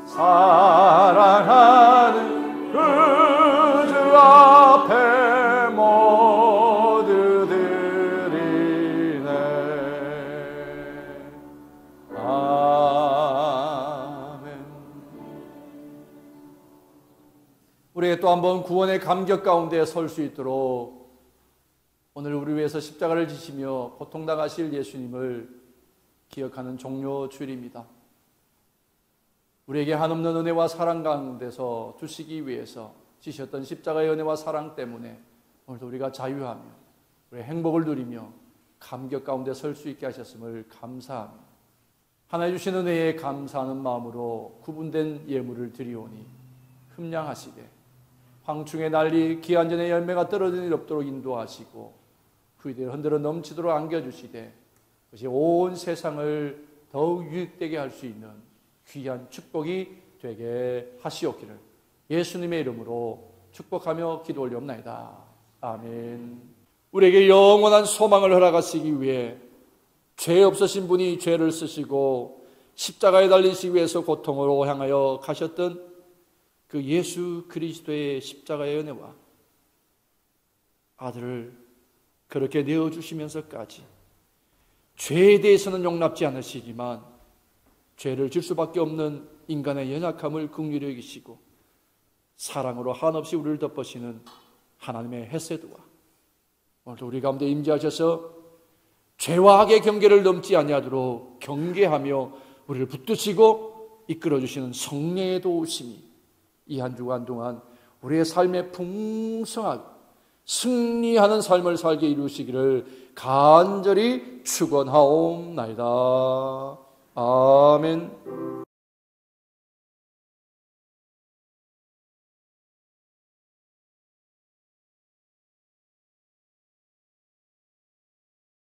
S1: 사랑하는 그 주 앞에 모두 드리네. 아멘. 우리에게 또 한 번 구원의 감격 가운데 설 수 있도록 오늘 우리 위해서 십자가를 지시며 고통당하실 예수님을 기억하는 종료 주일입니다. 우리에게 한없는 은혜와 사랑 가운데서 주시기 위해서 지셨던 십자가의 은혜와 사랑 때문에 오늘도 우리가 자유하며 우리의 행복을 누리며 감격 가운데 설 수 있게 하셨음을 감사하며 하나님 주신 은혜에 감사하는 마음으로 구분된 예물을 드리오니 흠량하시되 황충의 난리 기한전의 열매가 떨어지는 일 없도록 인도하시고 후이들 흔들어 넘치도록 안겨주시되 그것이 온 세상을 더욱 유익되게 할 수 있는 귀한 축복이 되게 하시옵기를 예수님의 이름으로 축복하며 기도 올리옵나이다. 아멘. 우리에게 영원한 소망을 허락하시기 위해 죄 없으신 분이 죄를 쓰시고 십자가에 달리시기 위해서 고통으로 향하여 가셨던 그 예수 그리스도의 십자가의 은혜와 아들을 그렇게 내어주시면서까지 죄에 대해서는 용납지 않으시지만 죄를 질 수밖에 없는 인간의 연약함을 긍휼히 여기시고 사랑으로 한없이 우리를 덮으시는 하나님의 헤세드와 오늘도 우리 가운데 임재하셔서 죄와 악의 경계를 넘지 아니하도록 경계하며 우리를 붙드시고 이끌어주시는 성령의 도우심이 이 한 주간 동안 우리의 삶에 풍성하게 승리하는 삶을 살게 이루시기를 간절히 축원하옵나이다. 아멘.